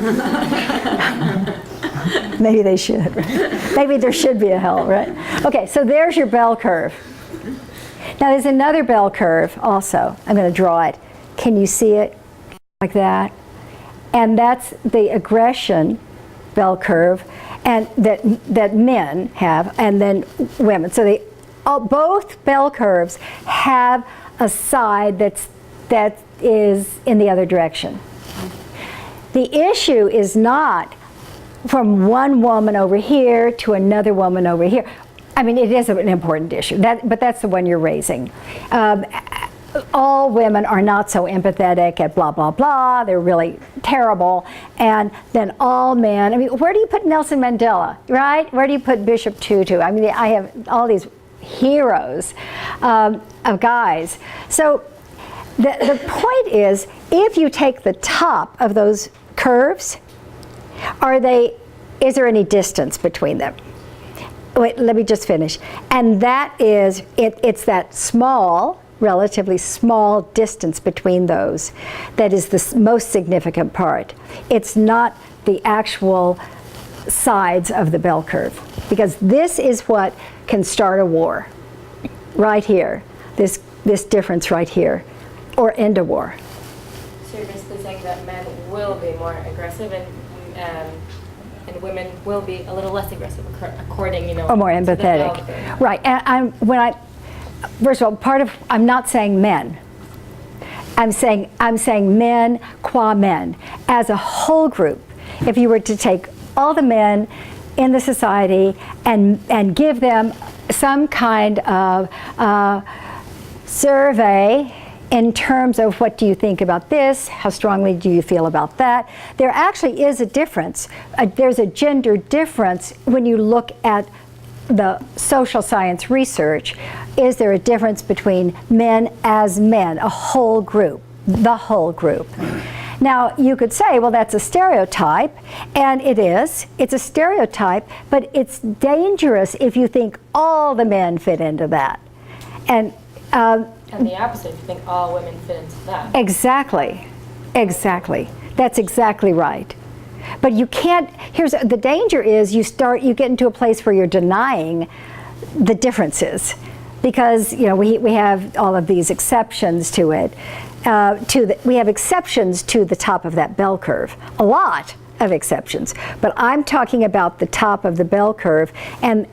maybe they should. Maybe there should be a hell, right? Okay, so there's your bell curve. Now there's another bell curve also. I'm going to draw it. Can you see it like that? And that's the aggression bell curve, and that men have, and then women. So both bell curves have a side that is in the other direction. The issue is not from one woman over here to another woman over here. I mean, it is an important issue, but that's the one you're raising. All women are not so empathetic at blah, blah, blah. They're really terrible. And then all men, I mean, where do you put Nelson Mandela, right? Where do you put Bishop Tutu? I mean, I have all these heroes of guys. So the point is, if you take the top of those curves, is there any distance between them? Wait, let me just finish. And that is, it's that small, relatively small distance between those that is the most significant part. It's not the actual sides of the bell curve, because this is what can start a war right here, this difference right here, or end a war. So you're basically saying that men will be more aggressive and women will be a little less aggressive, according, you know, or more to the bell empathetic, curve. right? And first of all, I'm not saying men. I'm saying men qua men as a whole group. If you were to take all the men in the society and give them some kind of survey in terms of what do you think about this, how strongly do you feel about that, there actually is a difference. There's a gender difference when you look at the social science research. Is there a difference between men as men, a whole group, the whole group? Now, you could say, well, that's a stereotype, and it is. It's a stereotype, but it's dangerous if you think all the men fit into that. And the opposite, if you think all women fit into that. Exactly. That's exactly right. But you can't, the danger is you get into a place where you're denying the differences, because, you know, we have all of these exceptions to it. We have exceptions to the top of that bell curve, a lot of exceptions. But I'm talking about the top of the bell curve, and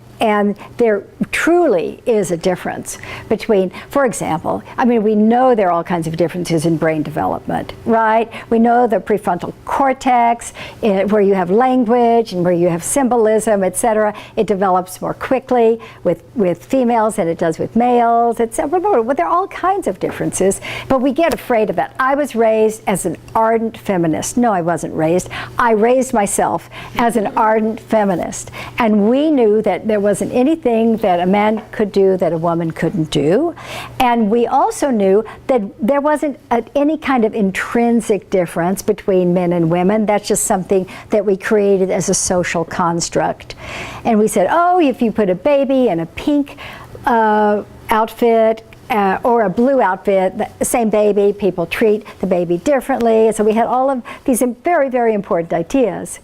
they're truly is a difference between, for example, I mean, we know there are all kinds of differences in brain development, right? We know the prefrontal cortex, where you have language and where you have symbolism, etc., it develops more quickly with females than it does with males, etc. Well, there are all kinds of differences, but we get afraid of that. I was raised as an ardent feminist. No, I wasn't raised. I raised myself as an ardent feminist. And we knew that there wasn't anything that a man could do that a woman couldn't do. And we also knew that there wasn't any kind of intrinsic difference between men and women. That's just something that we created as a social construct. And we said, oh, if you put a baby in a pink outfit, or a blue outfit, the same baby, people treat the baby differently. So we had all of these very, very important ideas.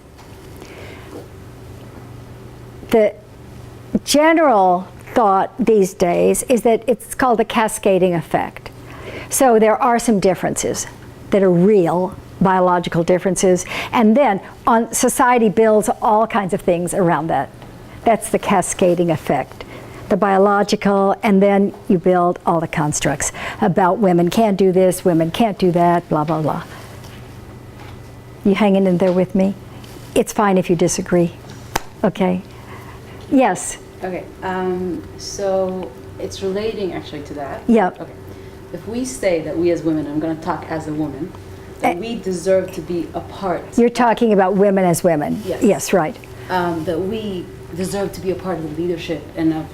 The general thought these days is that it's called the cascading effect. So there are some differences that are real, biological differences, and then society builds all kinds of things around that. That's the cascading effect. The biological, and then you build all the constructs about women can't do this, women can't do that, blah, blah, blah. You hanging in there with me? It's fine if you disagree. Okay. Yes. Okay. So it's relating actually to that. Yeah. Okay. If we say that we as women, I'm going to talk as a woman, that we deserve to be a part. You're talking about women as women. Yes. Yes, right. That we deserve to be a part of the leadership and of,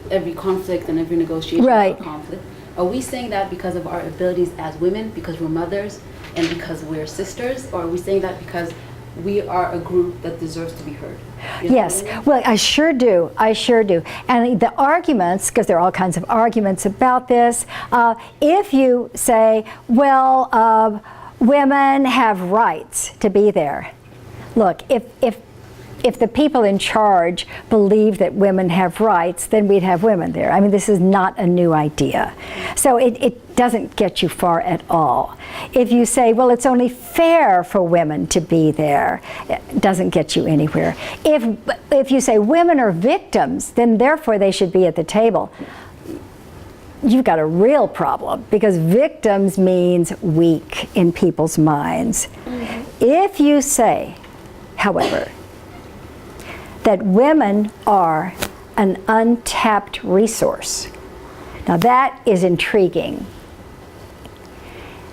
every conflict and every negotiation Right. or conflict. Are we saying that because of our abilities as women, because we're mothers, and because we're sisters? Or are we saying that because we are a group that deserves to be heard? You know Yes, what I mean? well, I sure do. I sure do. And the arguments, because there are all kinds of arguments about this, if you say, well, women have rights to be there. Look, if the people in charge believe that women have rights, then we'd have women there. I mean, this is not a new idea. So it doesn't get you far at all. If you say, well, it's only fair for women to be there, it doesn't get you anywhere. If you say women are victims, then therefore they should be at the table, you've got a real problem, because victims means weak in people's minds. Mm-hmm. If you say, however, that women are an untapped resource. Now that is intriguing,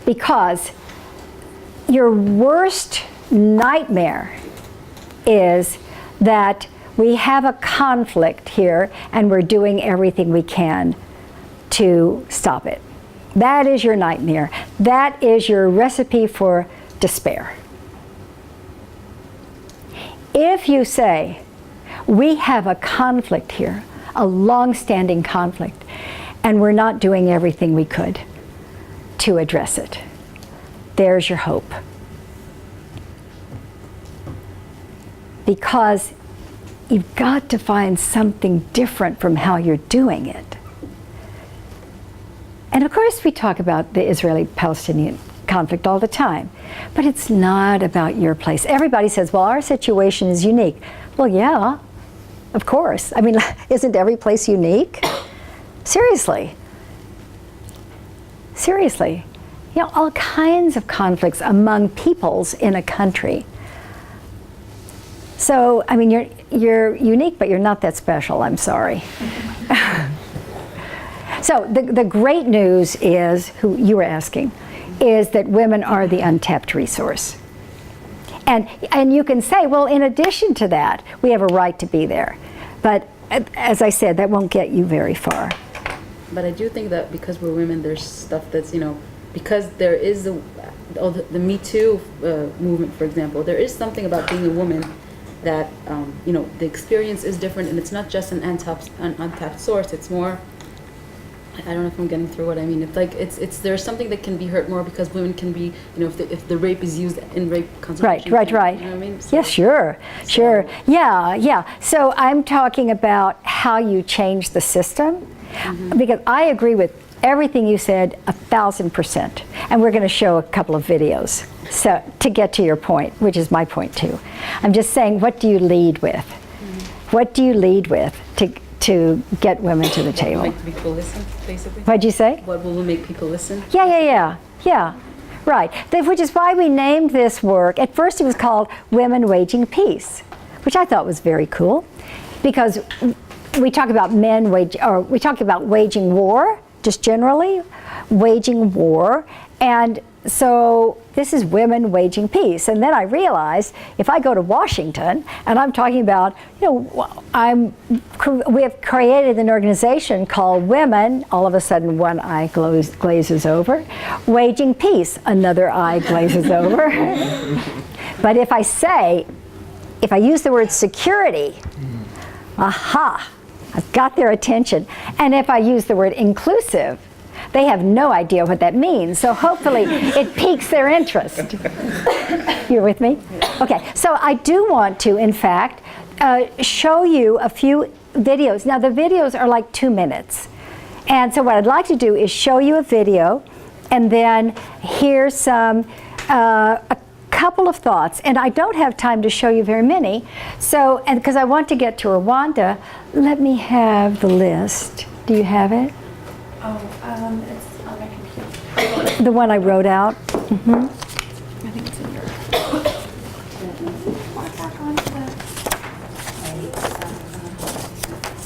because your worst nightmare is that we have a conflict here and we're doing everything we can to stop it. That is your nightmare. That is your recipe for despair. If you say, we have a conflict here, a long-standing conflict, and we're not doing everything we could to address it, there's your hope. Because you've got to find something different from how you're doing it. And of course we talk about the Israeli-Palestinian conflict all the time, but it's not about your place. Everybody says, well, our situation is unique. Well, yeah, of course. I mean, isn't every place unique? Seriously. Seriously. You know, all kinds of conflicts among peoples in a country. So, I mean, you're unique, but you're not that special, I'm sorry. So, the great news is, who you were asking, is that women are the untapped resource. And you can say, well, in addition to that, we have a right to be there. But as I said, that won't get you very far. But I do think that because we're women, there's stuff that's, because there is the Me Too movement, for example, there is something about being a woman that, the experience is different, and it's not just an untapped source, it's more, I don't know if I'm getting through what I mean. It's like there's something that can be hurt more because women can be, if the rape is used in rape concentration. Right. You know what I mean? So, yes, sure. Yeah. So I'm talking about how you change the system, because I agree with everything you said 1,000%. And we're going to show a couple of videos so to get to your point, which is my point too. I'm just saying, what do you lead with? What do you lead with to get women to the Will table. make people listen, basically? What'd you say? What will make people listen? Yeah. Right. Which is why we named this work. At first, it was called Women Waging Peace, which I thought was very cool, because we talk about we talk about waging war, just generally, waging war, and so this is women waging peace. And then I realized if I go to Washington and I'm talking about, we have created an organization called Women, all of a sudden one eye glazes over, waging peace, another eye glazes over. But if I use the word security, aha, I've got their attention. And if I use the word inclusive, they have no idea what that means. So hopefully it piques their interest. You're with me? Okay, so I do want to, in fact, show you a few videos. Now the videos are like 2 minutes. And so what I'd like to do is show you a video and then hear a couple of thoughts. And I don't have time to show you very many. So, and because I want to get to Rwanda, let me have the list. Do you have it? It's on my computer. The one I wrote out. I think it's in your.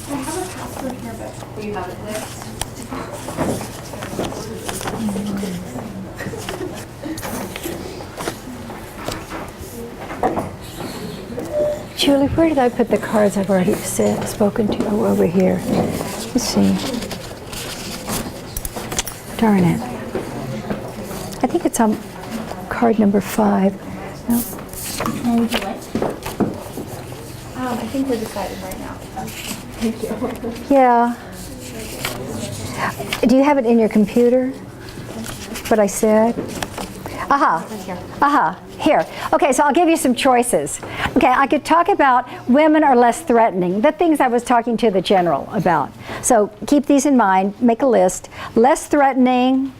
I have a password here, but will you have it there? Julie, where did I put the cards I've already spoken to? Oh, over here. Let's see. Darn it. I think it's on card number 5. No. What would you like? I think we're deciding right now. Thank you. Yeah. Do you have it in your computer? What I said? Aha. Here. Okay, so I'll give you some choices. Okay, I could talk about women are less threatening, the things I was talking to the general about. So keep these in mind, make a list. Less threatening,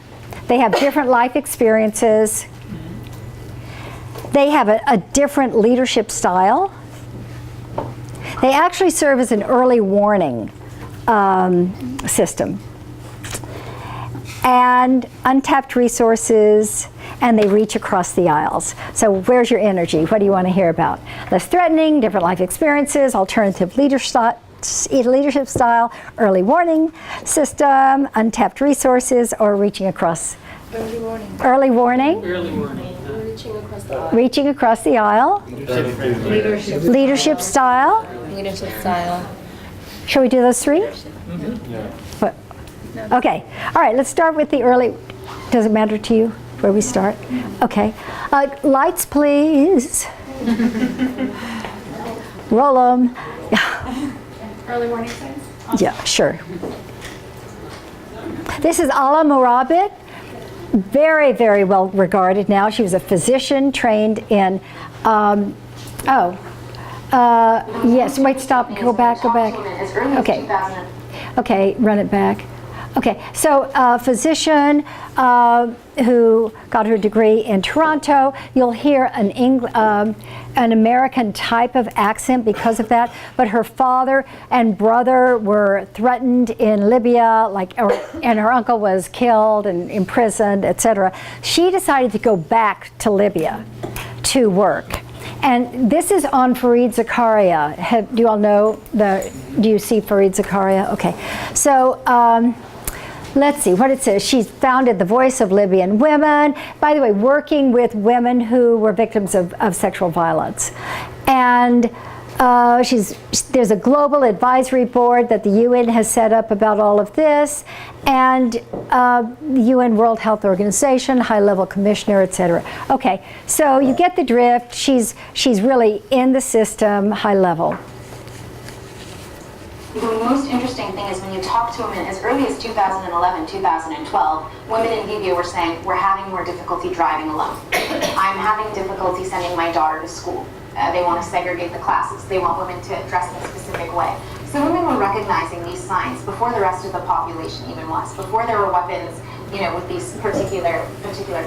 they have different life experiences, they have a different leadership style, they actually serve as an early warning system, and untapped resources, and they reach across the aisles. So where's your energy? What do you want to hear about? Less threatening, different life experiences, alternative leadership style, early warning system, untapped resources, or reaching across. Early warning. Early warning. Early warning. Reaching across the aisle. Reaching across the aisle. Leadership style. Leadership style. Shall we do those 3? What? Okay. All right, let's start with the early. Does it matter to you where we start? Okay. Lights, please. Roll them. Early warning signs? Yeah, sure. This is Ala Morabit. Very, very well regarded now. She was a physician trained in, yes, wait, stop, go back. Okay. Okay, run it back. Okay, so physician who got her degree in Toronto. You'll hear an American type of accent because of that, but her father and brother were threatened in Libya, and her uncle was killed and imprisoned, etc. She decided to go back to Libya to work. And this is on Fareed Zakaria. Do you all know do you see Fareed Zakaria? Okay, so let's see what it says. She founded the Voice of Libyan Women, by the way, working with women who were victims of sexual violence. And there's a global advisory board that the UN has set up about all of this, and the UN World Health Organization, high-level commissioner, etc. Okay, so you get the drift. She's really in the system, high level. The most interesting thing is when you talk to women as early as 2011, 2012, women in Libya were saying, we're having more difficulty driving alone. I'm having difficulty sending my daughter to school. They want to segregate the classes. They want women to dress in a specific way. So women were recognizing these signs before the rest of the population even was, before there were weapons, with these particular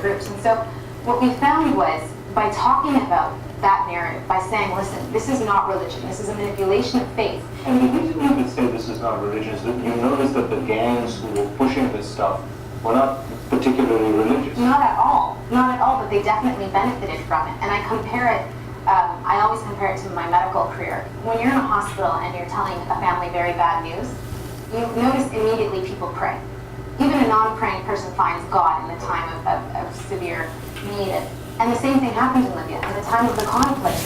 groups. And so what we found was, by talking about that narrative by saying, listen, this is not religion, this is a manipulation of faith. And the reason you could say this is not religion is that you notice that the gangs who were pushing this stuff were not particularly religious. Not at all, but they definitely benefited from it. And I compare it, I always compare it to my medical career. When you're in a hospital and you're telling a family very bad news, you notice immediately people pray. Even a non-praying person finds God in the time of severe need. And the same thing happened in Libya. In the time of the conflict,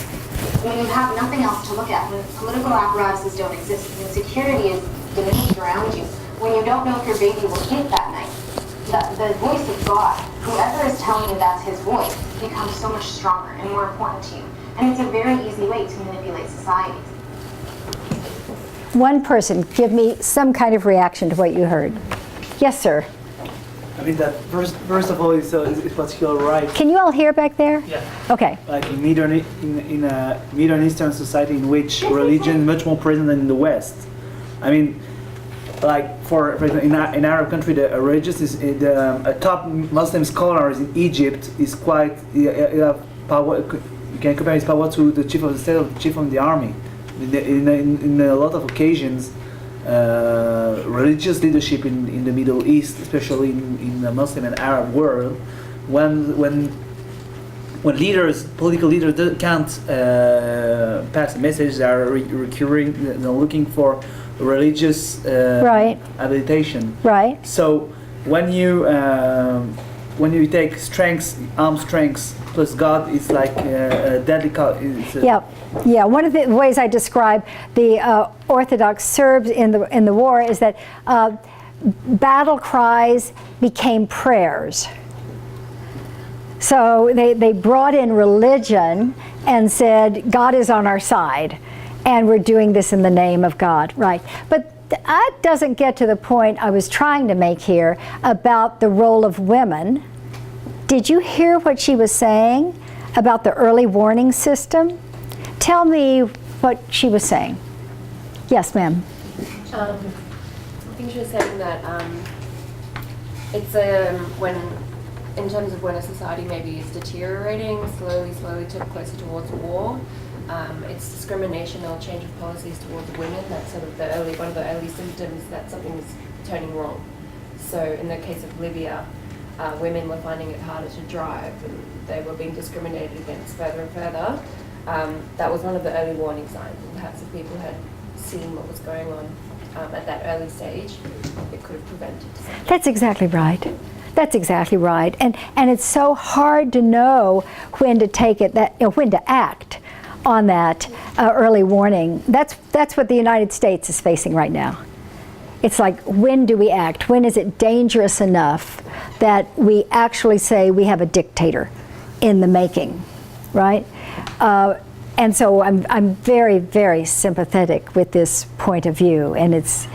when you have nothing else to look at, when political apparatuses don't exist, when security is diminished around you, when you don't know if your baby will eat that night, the voice of God, whoever is telling you that's his voice, becomes so much stronger and more important to you. And it's a very easy way to manipulate societies. One person, give me some kind of reaction to what you heard. Yes, sir. I mean that first of all, it's what you're right. Can you all hear back there? Yeah. Okay. Like in a Middle Eastern society in which religion is much more present than in the West. I mean, like for example, in Arab country, the religious is a top Muslim scholar in Egypt is quite power. You can compare his power to the chief of the state or the chief of the army. In a lot of occasions, religious leadership in the Middle East, especially in the Muslim and Arab world, when leaders, political leaders can't pass a message, they are recurring, looking for religious Right. habilitation. Right. So when you take arm strengths plus God, it's like a deadly. Yeah. One of the ways I describe the Orthodox Serbs in the war is that battle cries became prayers. So they brought in religion and said, God is on our side, and we're doing this in the name of God, right? But that doesn't get to the point I was trying to make here about the role of women. Did you hear what she was saying about the early warning system? Tell me what she was saying. Yes, ma'am. I think she was saying that it's when, in terms of when a society maybe is deteriorating, slowly closer towards war, it's discrimination or change of policies towards women. That's sort of one of the early symptoms that something is turning wrong. So in the case of Libya, women were finding it harder to drive, and they were being discriminated against further and further. That was one of the early warning signs, and perhaps if people had seen what was going on at that early stage, it could have prevented something. That's exactly right. That's exactly right. And it's so hard to know when to take it, when to act on that early warning. That's what the United States is facing right now. It's like, when do we act? When is it dangerous enough that we actually say we have a dictator in the making, right? And so I'm very, very sympathetic with this point of view, and it's.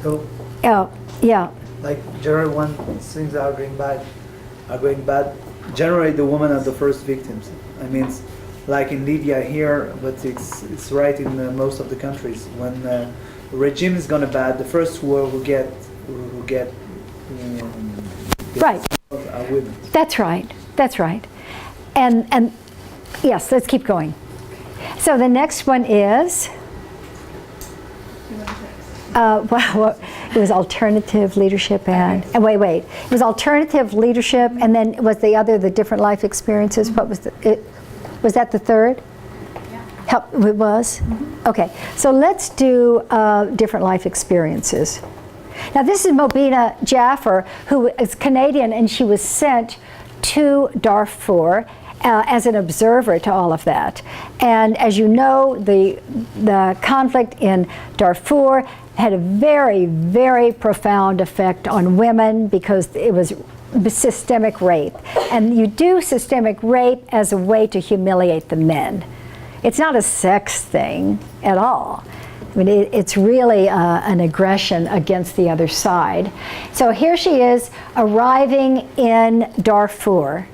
So. Yeah. Like generally, when things are going bad, generally the women are the first victims. I mean, it's like in Libya here, but it's right in most of the countries. When the regime is gone bad, the first who get right. Are women. That's right. That's right. And yes, let's keep going. So the next one is. Well, it was alternative leadership and wait. It was alternative leadership, and then was the different life experiences? What was was that the third? Yeah. It was? Mm-hmm. Okay, so let's do different life experiences. Now this is Mobina Jaffer, who is Canadian, and she was sent to Darfur as an observer to all of that. And as you know, the conflict in Darfur had a very, very profound effect on women because it was systemic rape. And you do systemic rape as a way to humiliate the men. It's not a sex thing at all. I mean, it's really an aggression against the other side. So here she is arriving in Darfur.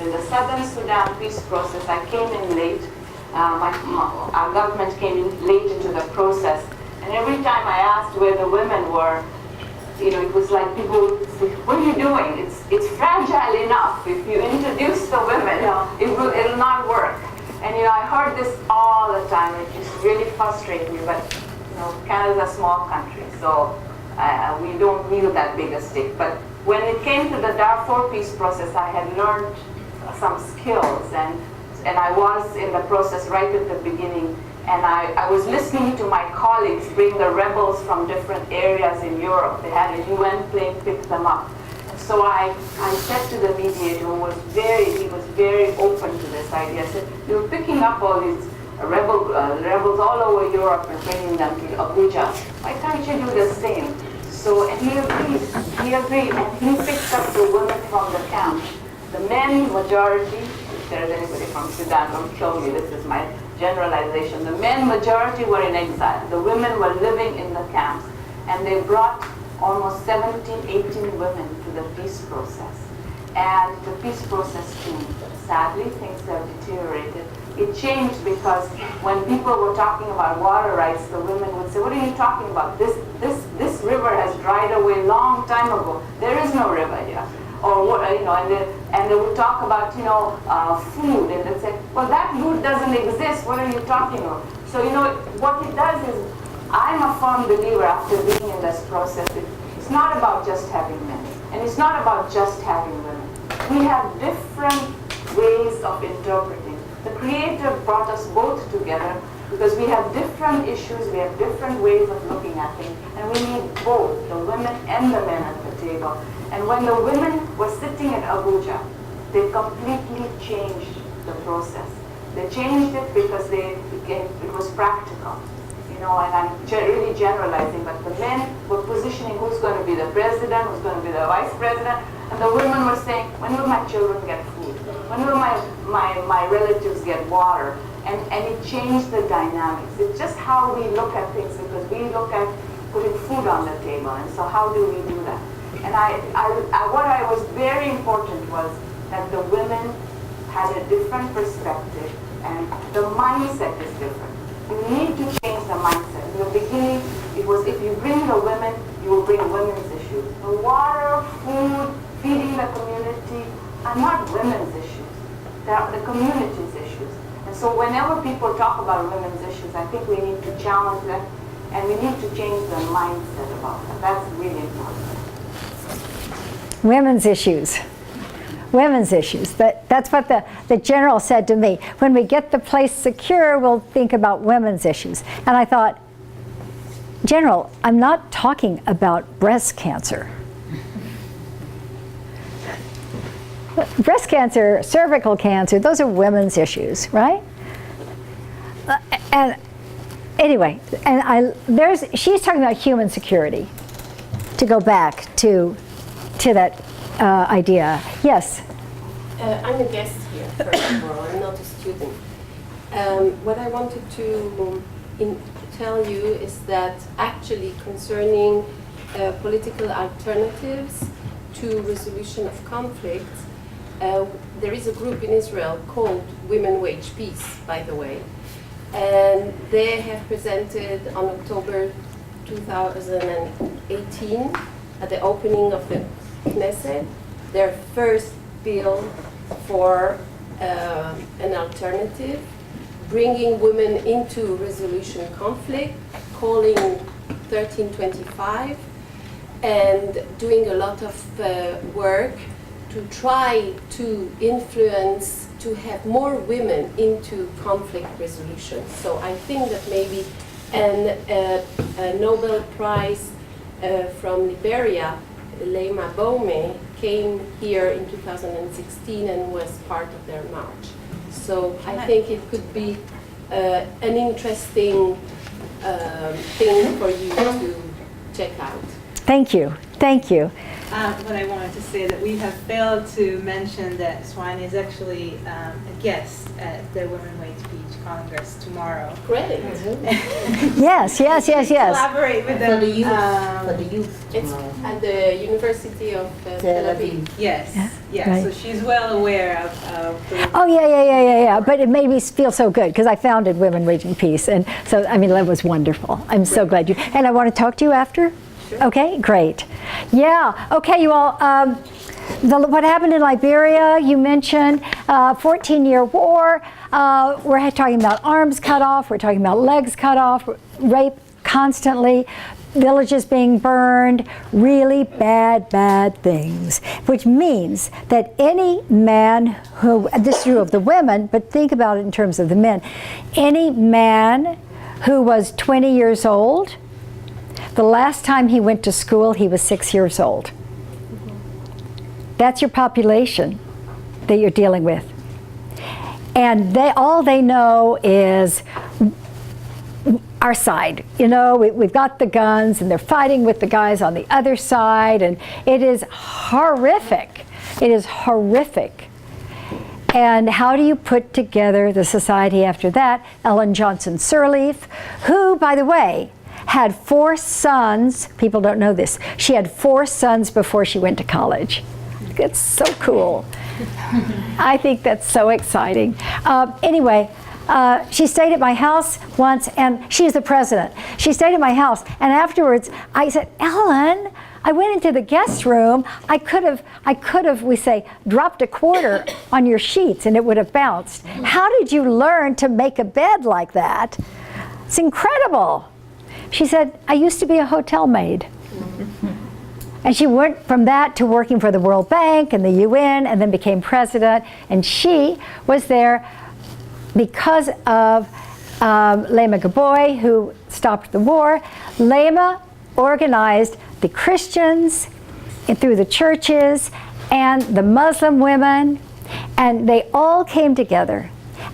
In the Southern Sudan peace process, I came in late. Our government came in late into the process, And every time I asked where the women were, you know, it was like people would say, what are you doing? It's fragile enough. If you introduce the women, it'll not work. And you know, I heard this all the time. It just really frustrated me. But you know, Canada's a small country, so we don't wield that big a stick. But when it came to the Darfur peace process, I had learned some skills, and I was in the process right at the beginning. And I was listening to my colleagues bring the rebels from different areas in Europe. They had a UN plane pick them up. So I said to the mediator, who was very open to this idea, I said, you're picking up all these rebels all over Europe and bringing them to Abuja. Why can't you do the same? So, and he agreed, and he picked up the women from the camp. The men majority, if there's anybody from Sudan, don't kill me, this is my generalization. The men majority were in exile. The women were living in the camps. And they brought almost 17, 18 women to the peace process. And the peace process changed. Sadly, things have deteriorated. It changed because when people were talking about water rights, the women would say, what are you talking about? This river has dried away long time ago. There is no river here. Or you know, and they would talk about, you know, food, and they'd say, well, that food doesn't exist. What are you talking about? So you know, what it does is, I'm a firm believer after being in this process. It's not about just having men, and it's not about just having women. We have different ways of interpreting. The Creator brought us both together because we have different issues, we have different ways of looking at things, and we need both the women and the men at the table. And when the women were sitting at Abuja, they completely changed the process. They changed it because it was practical. You know, and I'm really generalizing, but the men were positioning who's going to be the president, who's going to be the vice president, and the women were saying, when will my children get food? When will my relatives get water? And it changed the dynamics. It's just how we look at things, because we look at putting food on the table, and so how do we do that? And what I was very important was that the women had a different perspective, and the mindset is different. You need to change the mindset. In the beginning, it was if you bring the women, you will bring women's issues. The water, food, feeding the community are not women's issues. They are the community's issues. And so whenever people talk about women's issues, I think we need to challenge them, and we need to change the mindset about that. That's really important. Women's issues. Women's issues. That's what the general said to me. When we get the place secure, we'll think about women's issues. And I thought, General, I'm not talking about breast cancer. Breast cancer, cervical cancer, those are women's issues, right? And anyway, and she's talking about human security, to go back to that idea. Yes? I'm a guest here, first of all. I'm not a student. What I wanted to tell you is that actually concerning political alternatives to resolution of conflicts, there is a group in Israel called Women Wage Peace, by the way. And they have presented on October 2018 at the opening of the Knesset, their first bill for an alternative, bringing women into resolution conflict, calling 1325, and doing a lot of work to try to influence, to have more women into conflict resolution. So I think that maybe a Nobel Prize from Liberia, Leima Bome, came here in 2016 and was part of their march. So I think it could be an interesting thing for you to check out. Thank you. Thank you. What I wanted to say that we have failed to mention that Swanee is actually a guest at the Women Wage Peace Congress tomorrow. Great. Yes. Collaborate with them. For the youth. It's at the University of Tel Aviv. Yes. Yeah. Yeah, Right. so she's well aware of the Oh, yeah. But it made me feel so good because I founded Women Waging Peace. And so, I mean, that was wonderful. I'm so glad you, and I want to talk to you after. Sure. Okay, great. Yeah, okay, you all. What happened in Liberia, you mentioned, 14-year war. We're talking about arms cut off. We're talking about legs cut off, rape constantly, villages being burned, really bad things, which means that any man who, this is true of the women, but think about it in terms of the men, any man who was 20 years old, the last time he went to school, he was 6 years old. That's your population that you're dealing with. And all they know is our side. You know, we've got the guns and they're fighting with the guys on the other side, and it is horrific. It is horrific. And how do you put together the society after that? Ellen Johnson Sirleaf, who, by the way, had 4 sons. People don't know this. She had 4 sons before she went to college. It's so cool. I think that's so exciting. Anyway, she stayed at my house once, and she's the president. She stayed at my house, and afterwards I said, Ellen, I went into the guest room. I could have, we say, dropped a quarter on your sheets and it would have bounced. How did you learn to make a bed like that? It's incredible. She said, I used to be a hotel maid. And she went from that to working for the World Bank and the UN, and then became president. And she was there because of Lema Gaboy, who stopped the war. Lema organized the Christians through the churches and the Muslim women, and they all came together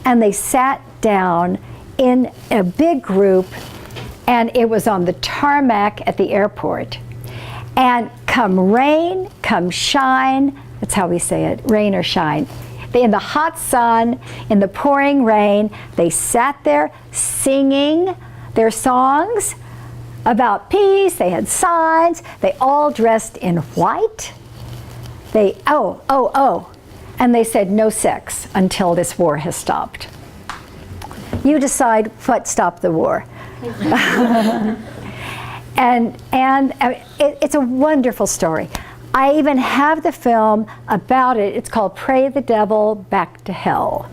and they sat down in a big group, and it was on the tarmac at the airport. And come rain, come shine, that's how we say it, rain or shine. In the hot sun, in the pouring rain, they sat there singing their songs about peace. They had signs. They all dressed in white. They, and they said no sex until this war has stopped. You decide what stopped the war. And it's a wonderful story. I even have the film about it. It's called Pray the Devil Back to Hell.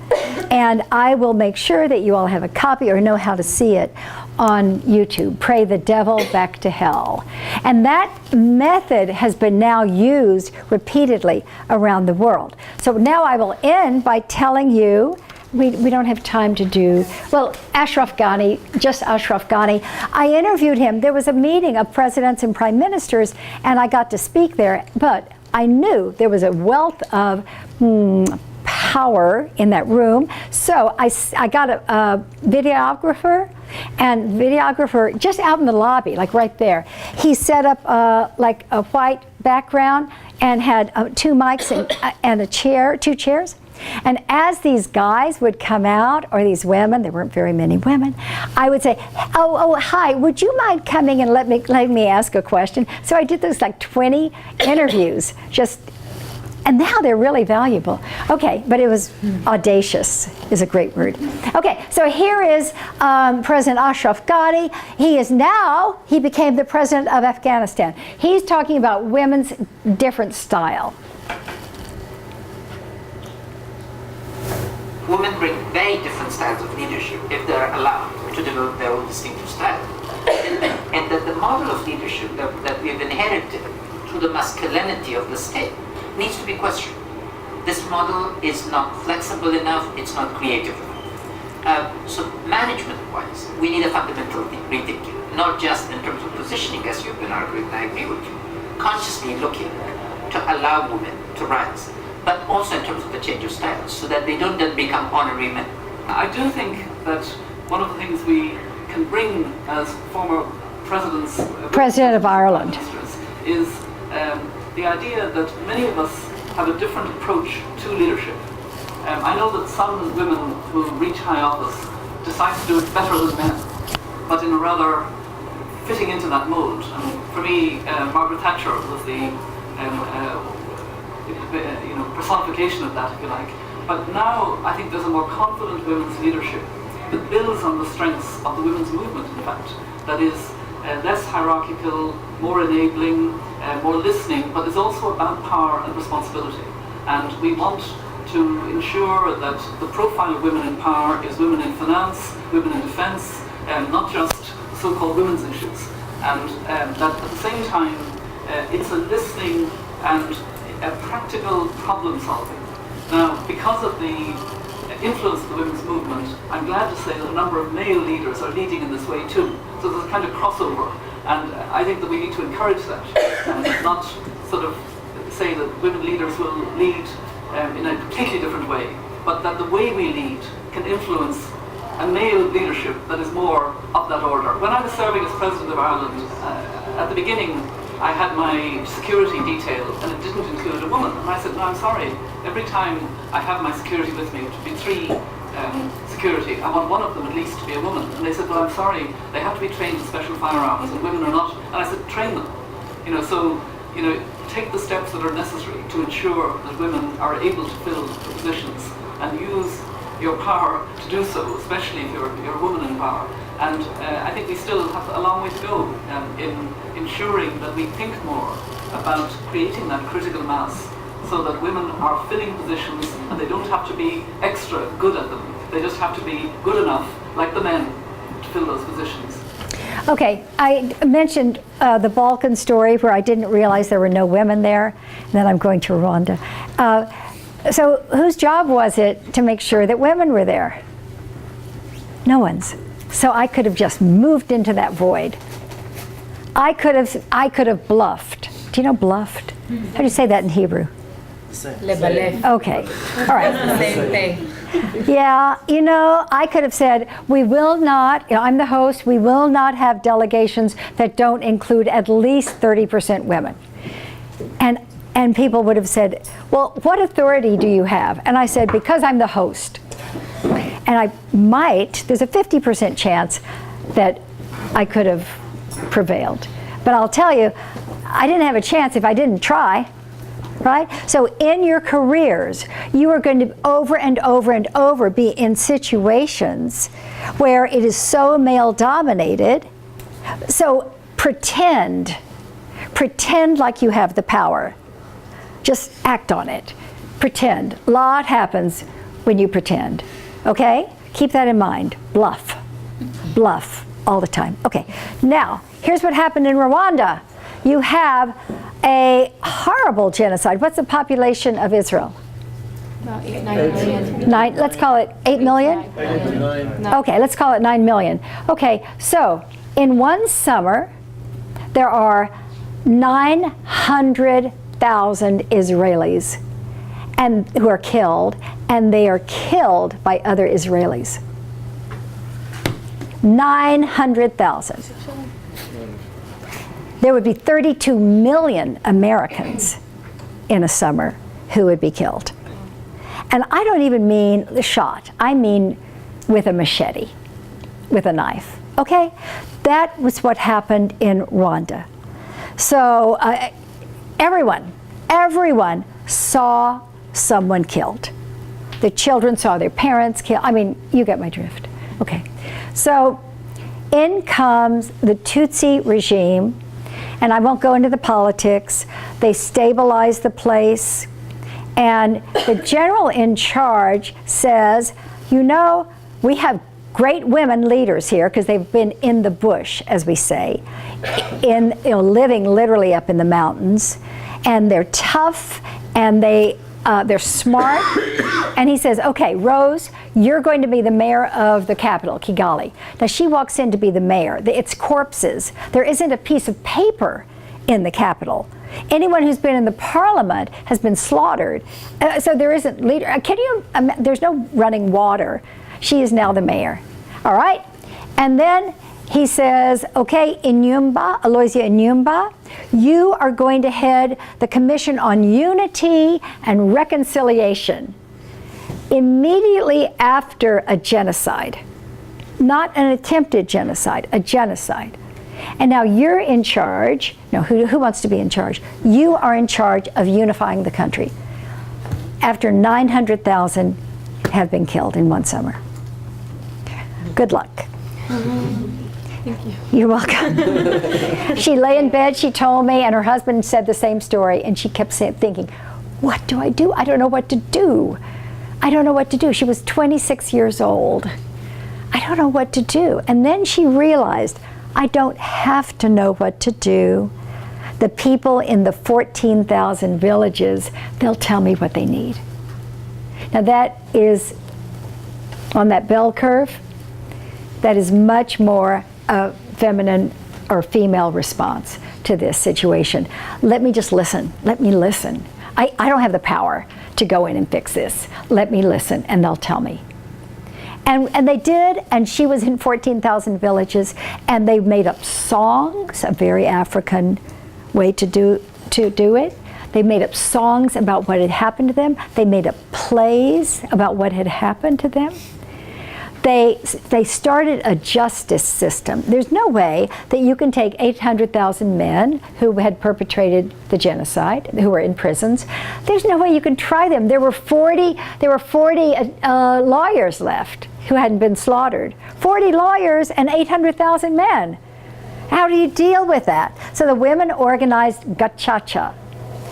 And I will make sure that you all have a copy or know how to see it on YouTube, Pray the Devil Back to Hell. And that method has been now used repeatedly around the world. So now I will end by telling you, we don't have time to do, well, Ashraf Ghani, just Ashraf Ghani. I interviewed him. There was a meeting of presidents and prime ministers, and I got to speak there, but I knew there was a wealth of power in that room. So I got a videographer, and videographer just out in the lobby, like right there. He set up like a white background and had 2 mics and a chair, 2 chairs. And as these guys would come out, or these women, there weren't very many women, I would say, oh, hi, would you mind coming and let me ask a question? So I did those like 20 interviews, and now they're really valuable. Okay, but it was audacious is a great word. Okay, so here is President Ashraf Ghani. He became the president of Afghanistan. He's talking about women's different style. Women bring very different styles of leadership if they're allowed to develop their own distinctive style. And that the model of leadership that we've inherited through the masculinity of the state needs to be questioned. This model is not flexible enough, it's not creative enough. So management-wise, we need a fundamental rethinking, not just in terms of positioning, as you've been arguing, and I agree with you, consciously looking to allow women to rise, but also in terms of the change of styles, so that they don't then become honorary men. I do think that one of the things we can bring as former President of Ireland is the idea that many of us have a different approach to leadership. I know that some women who reach high office decide to do it better than men, but in a rather fitting into that mold. And for me, Margaret Thatcher was the personification of that, if you like. But now I think there's a more confident women's leadership that builds on the strengths of the women's movement, in fact, that is less hierarchical, more enabling, more listening, but is also about power and responsibility. And we want to ensure that the profile of women in power is women in finance, women in defence, not just so-called women's issues. And that at the same time, it's a listening and a practical problem solving. Now, because of the influence of the women's movement, I'm glad to say that a number of male leaders are leading in this way too. So there's a kind of crossover, and I think that we need to encourage that, and not sort of say that women leaders will lead in a completely different way, but that the way we lead can influence a male leadership that is more of that order. When I was serving as President of Ireland, at the beginning I had my security detail and it didn't include a woman. And I said, no, I'm sorry, every time I have my security with me, which would be 3 security, I want one of them at least to be a woman. And they said, well, I'm sorry, they have to be trained in special firearms and women are not. And I said, train them. So take the steps that are necessary to ensure that women are able to fill the positions and use your power to do so, especially if you're a woman in power. And I think we still have a long way to go in ensuring that we think more about creating that critical mass so that women are filling positions and they don't have to be extra good at them. They just have to be good enough, like the men, to fill those positions. Okay, I mentioned the Balkan story where I didn't realize there were no women there, and then I'm going to Rwanda. So whose job was it to make sure that women were there? No one's. So I could have just moved into that void. I could have bluffed. Do you know bluffed? How do you say that in Hebrew? Okay, all right. Same thing. Yeah, I could have said, we will not, I'm the host, we will not have delegations that don't include at least 30% women. And people would have said, well, what authority do you have? And I said, because I'm the host. And there's a 50% chance that I could have prevailed. But I'll tell you, I didn't have a chance if I didn't try. Right? So in your careers, you are going to over and over and over be in situations where it is so male dominated. So pretend like you have the power. Just act on it. Pretend. A lot happens when you pretend. Okay? Keep that in mind. Bluff. Bluff all the time. Okay. Now, here's what happened in Rwanda. You have a horrible genocide. What's the population of Israel? About 9 million. Let's call it 8 million? 9. Okay, let's call it 9 million. Okay, so in one summer, there are 900,000 Israelis who are killed, and they are killed by other Israelis. 900,000. There would be 32 million Americans in a summer who would be killed. And I don't even mean shot. I mean with a machete, with a knife. Okay? That was what happened in Rwanda. So everyone saw someone killed. The children saw their parents killed. I mean, you get my drift. Okay. So in comes the Tutsi regime. And I won't go into the politics. They stabilize the place. And the general in charge says, we have great women leaders here because they've been in the bush, as we say, living literally up in the mountains. And they're tough and they're smart. And he says, okay, Rose, you're going to be the mayor of the capital, Kigali. Now she walks in to be the mayor. It's corpses. There isn't a piece of paper in the capital. Anyone who's been in the parliament has been slaughtered. So there isn't leader. There's no running water. She is now the mayor. All right? And then he says, okay, Aloysia Inyumba, you are going to head the Commission on Unity and Reconciliation immediately after a genocide. Not an attempted genocide, a genocide. And now you're in charge. No, who wants to be in charge? You are in charge of unifying the country. After 900,000 have been killed in one summer. Good luck. Thank you. You're welcome. She lay in bed, she told me, and her husband said the same story, and she kept thinking, what do I do? I don't know what to do. I don't know what to do. She was 26 years old. I don't know what to do. And then she realized, I don't have to know what to do. The people in the 14,000 villages, they'll tell me what they need. Now that is, on that bell curve, that is much more a feminine or female response to this situation. Let me just listen. Let me listen. I don't have the power to go in and fix this. Let me listen, and they'll tell me. And they did, and she was in 14,000 villages, and they made up songs, a very African way to do it. They made up songs about what had happened to them. They made up plays about what had happened to them. They started a justice system. There's no way that you can take 800,000 men who had perpetrated the genocide, who were in prisons. There's no way you can try them. There were 40 lawyers left who hadn't been slaughtered. 40 lawyers and 800,000 men. How do you deal with that? So the women organized Gachacha,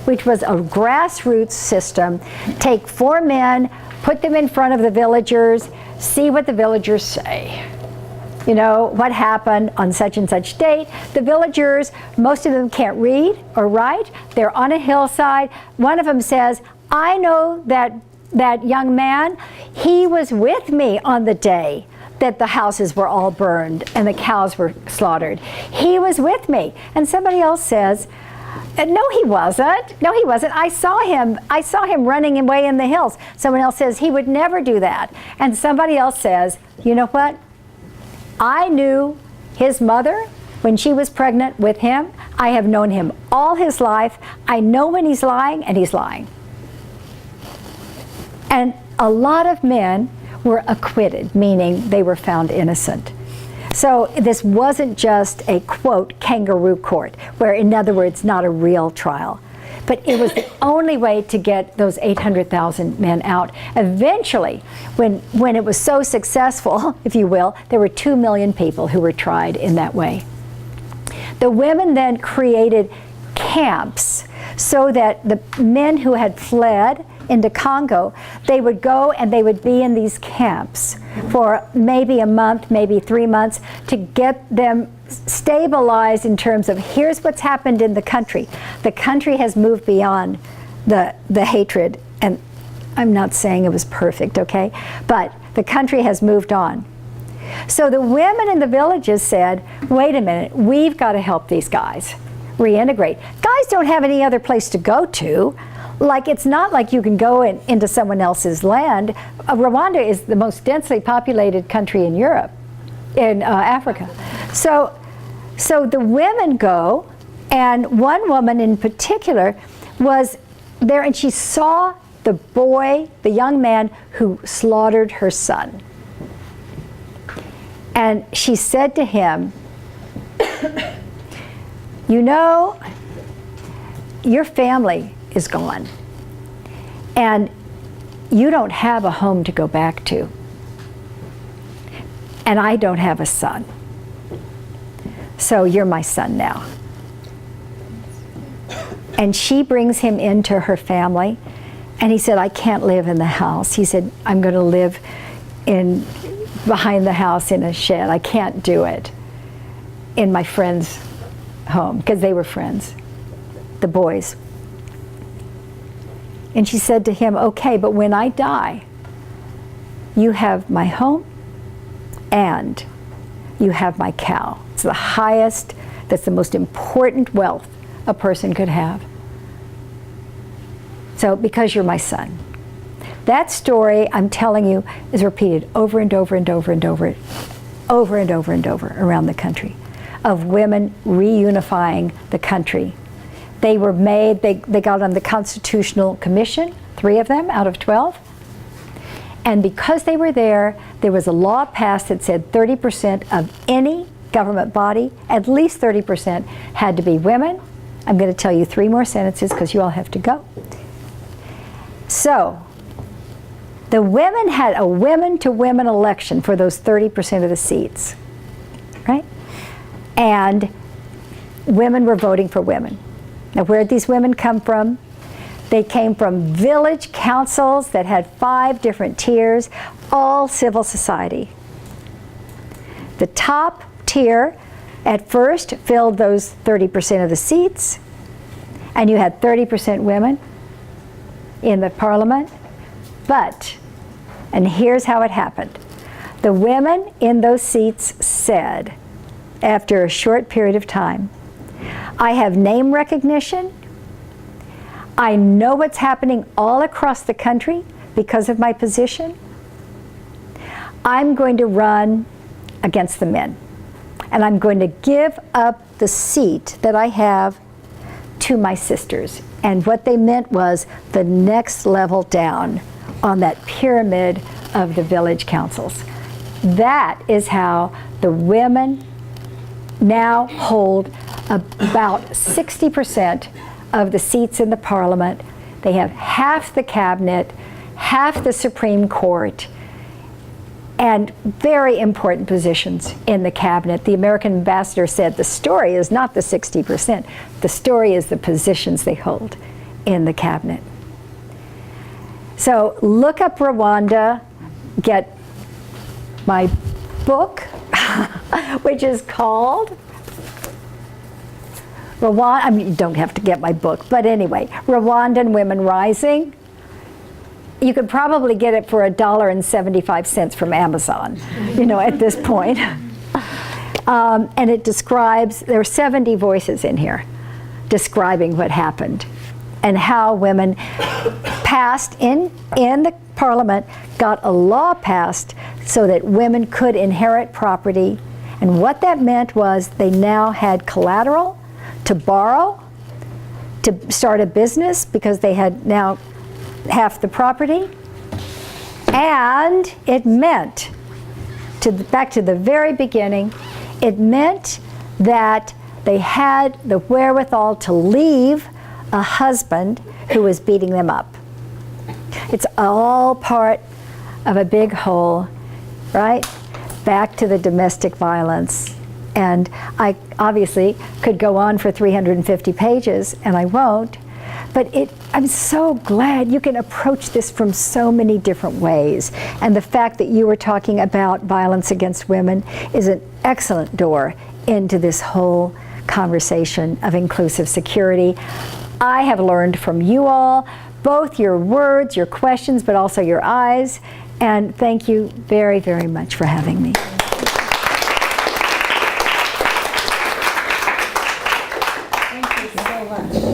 which was a grassroots system. Take 4 men, put them in front of the villagers, see what the villagers say. You know, what happened on such and such date. The villagers, most of them can't read or write. They're on a hillside. One of them says, I know that young man. He was with me on the day that the houses were all burned and the cows were slaughtered. He was with me. And somebody else says, no, he wasn't. No, he wasn't. I saw him running away in the hills. Someone else says he would never do that. And somebody else says, you know what? I knew his mother when she was pregnant with him. I have known him all his life. I know when he's lying, and he's lying. And a lot of men were acquitted, meaning they were found innocent. So this wasn't just a, quote, kangaroo court, where, in other words, not a real trial. But it was the only way to get those 800,000 men out. Eventually, when it was so successful, if you will, there were 2 million people who were tried in that way. The women then created camps so that the men who had fled into Congo, they would go and they would be in these camps for maybe a month, maybe 3 months, to get them stabilized in terms of here's what's happened in the country. The country has moved beyond the hatred, and I'm not saying it was perfect, okay? But the country has moved on. So the women in the villages said, wait a minute, we've got to help these guys reintegrate. Guys don't have any other place to go to. Like, it's not like you can go into someone else's land. Rwanda is the most densely populated country in Europe, in Africa. So the women go, and one woman in particular was there, and she saw the boy, the young man who slaughtered her son. And she said to him, you know, your family is gone, and you don't have a home to go back to, and I don't have a son, so you're my son now. And she brings him into her family, and he said, I can't live in the house. He said, I'm going to live behind the house in a shed. I can't do it in my friend's home, because they were friends, the boys. And she said to him, okay, but when I die, you have my home and you have my cow. It's the highest, that's the most important wealth a person could have. So, because you're my son. That story, I'm telling you, is repeated over and over and over and over, over and over and over around the country, of women reunifying the country. They were made, they got on the Constitutional Commission, 3 of them out of 12. And because they were there was a law passed that said 30% of any government body, at least 30% had to be women. I'm going to tell you 3 more sentences because you all have to go. So, the women had a women-to-women election for those 30% of the seats, right? And women were voting for women. Now, where did these women come from? They came from village councils that had 5 different tiers, all civil society. The top tier at first filled those 30% of the seats, and you had 30% women in the parliament. But, and here's how it happened. The women in those seats said, after a short period of time, I have name recognition. I know what's happening all across the country because of my position. I'm going to run against the men. And I'm going to give up the seat that I have to my sisters. And what they meant was the next level down on that pyramid of the village councils. That is how the women now hold about 60% of the seats in the parliament. They have half the cabinet, half the Supreme Court, and very important positions in the cabinet. The American ambassador said the story is not the 60%, the story is the positions they hold in the cabinet. So look up Rwanda, get my book, which is called Rwanda, I mean, you don't have to get my book, but anyway, Rwandan Women Rising. You could probably get it for $1.75 from Amazon, you know, at this point. And it describes, there are 70 voices in here describing what happened and how women passed in the parliament, got a law passed so that women could inherit property. And what that meant was they now had collateral to borrow, to start a business because they had now half the property. And it meant, back to the very beginning, it meant that they had the wherewithal to leave a husband who was beating them up. It's all part of a big whole, right? Back to the domestic violence. And I obviously could go on for 350 pages, and I won't. But I'm so glad you can approach this from so many different ways. And the fact that you were talking about violence against women is an excellent door into this whole conversation of inclusive security. I have learned from you all, both your words, your questions, but also your eyes. And thank you very, very much for having me. Thank you so much.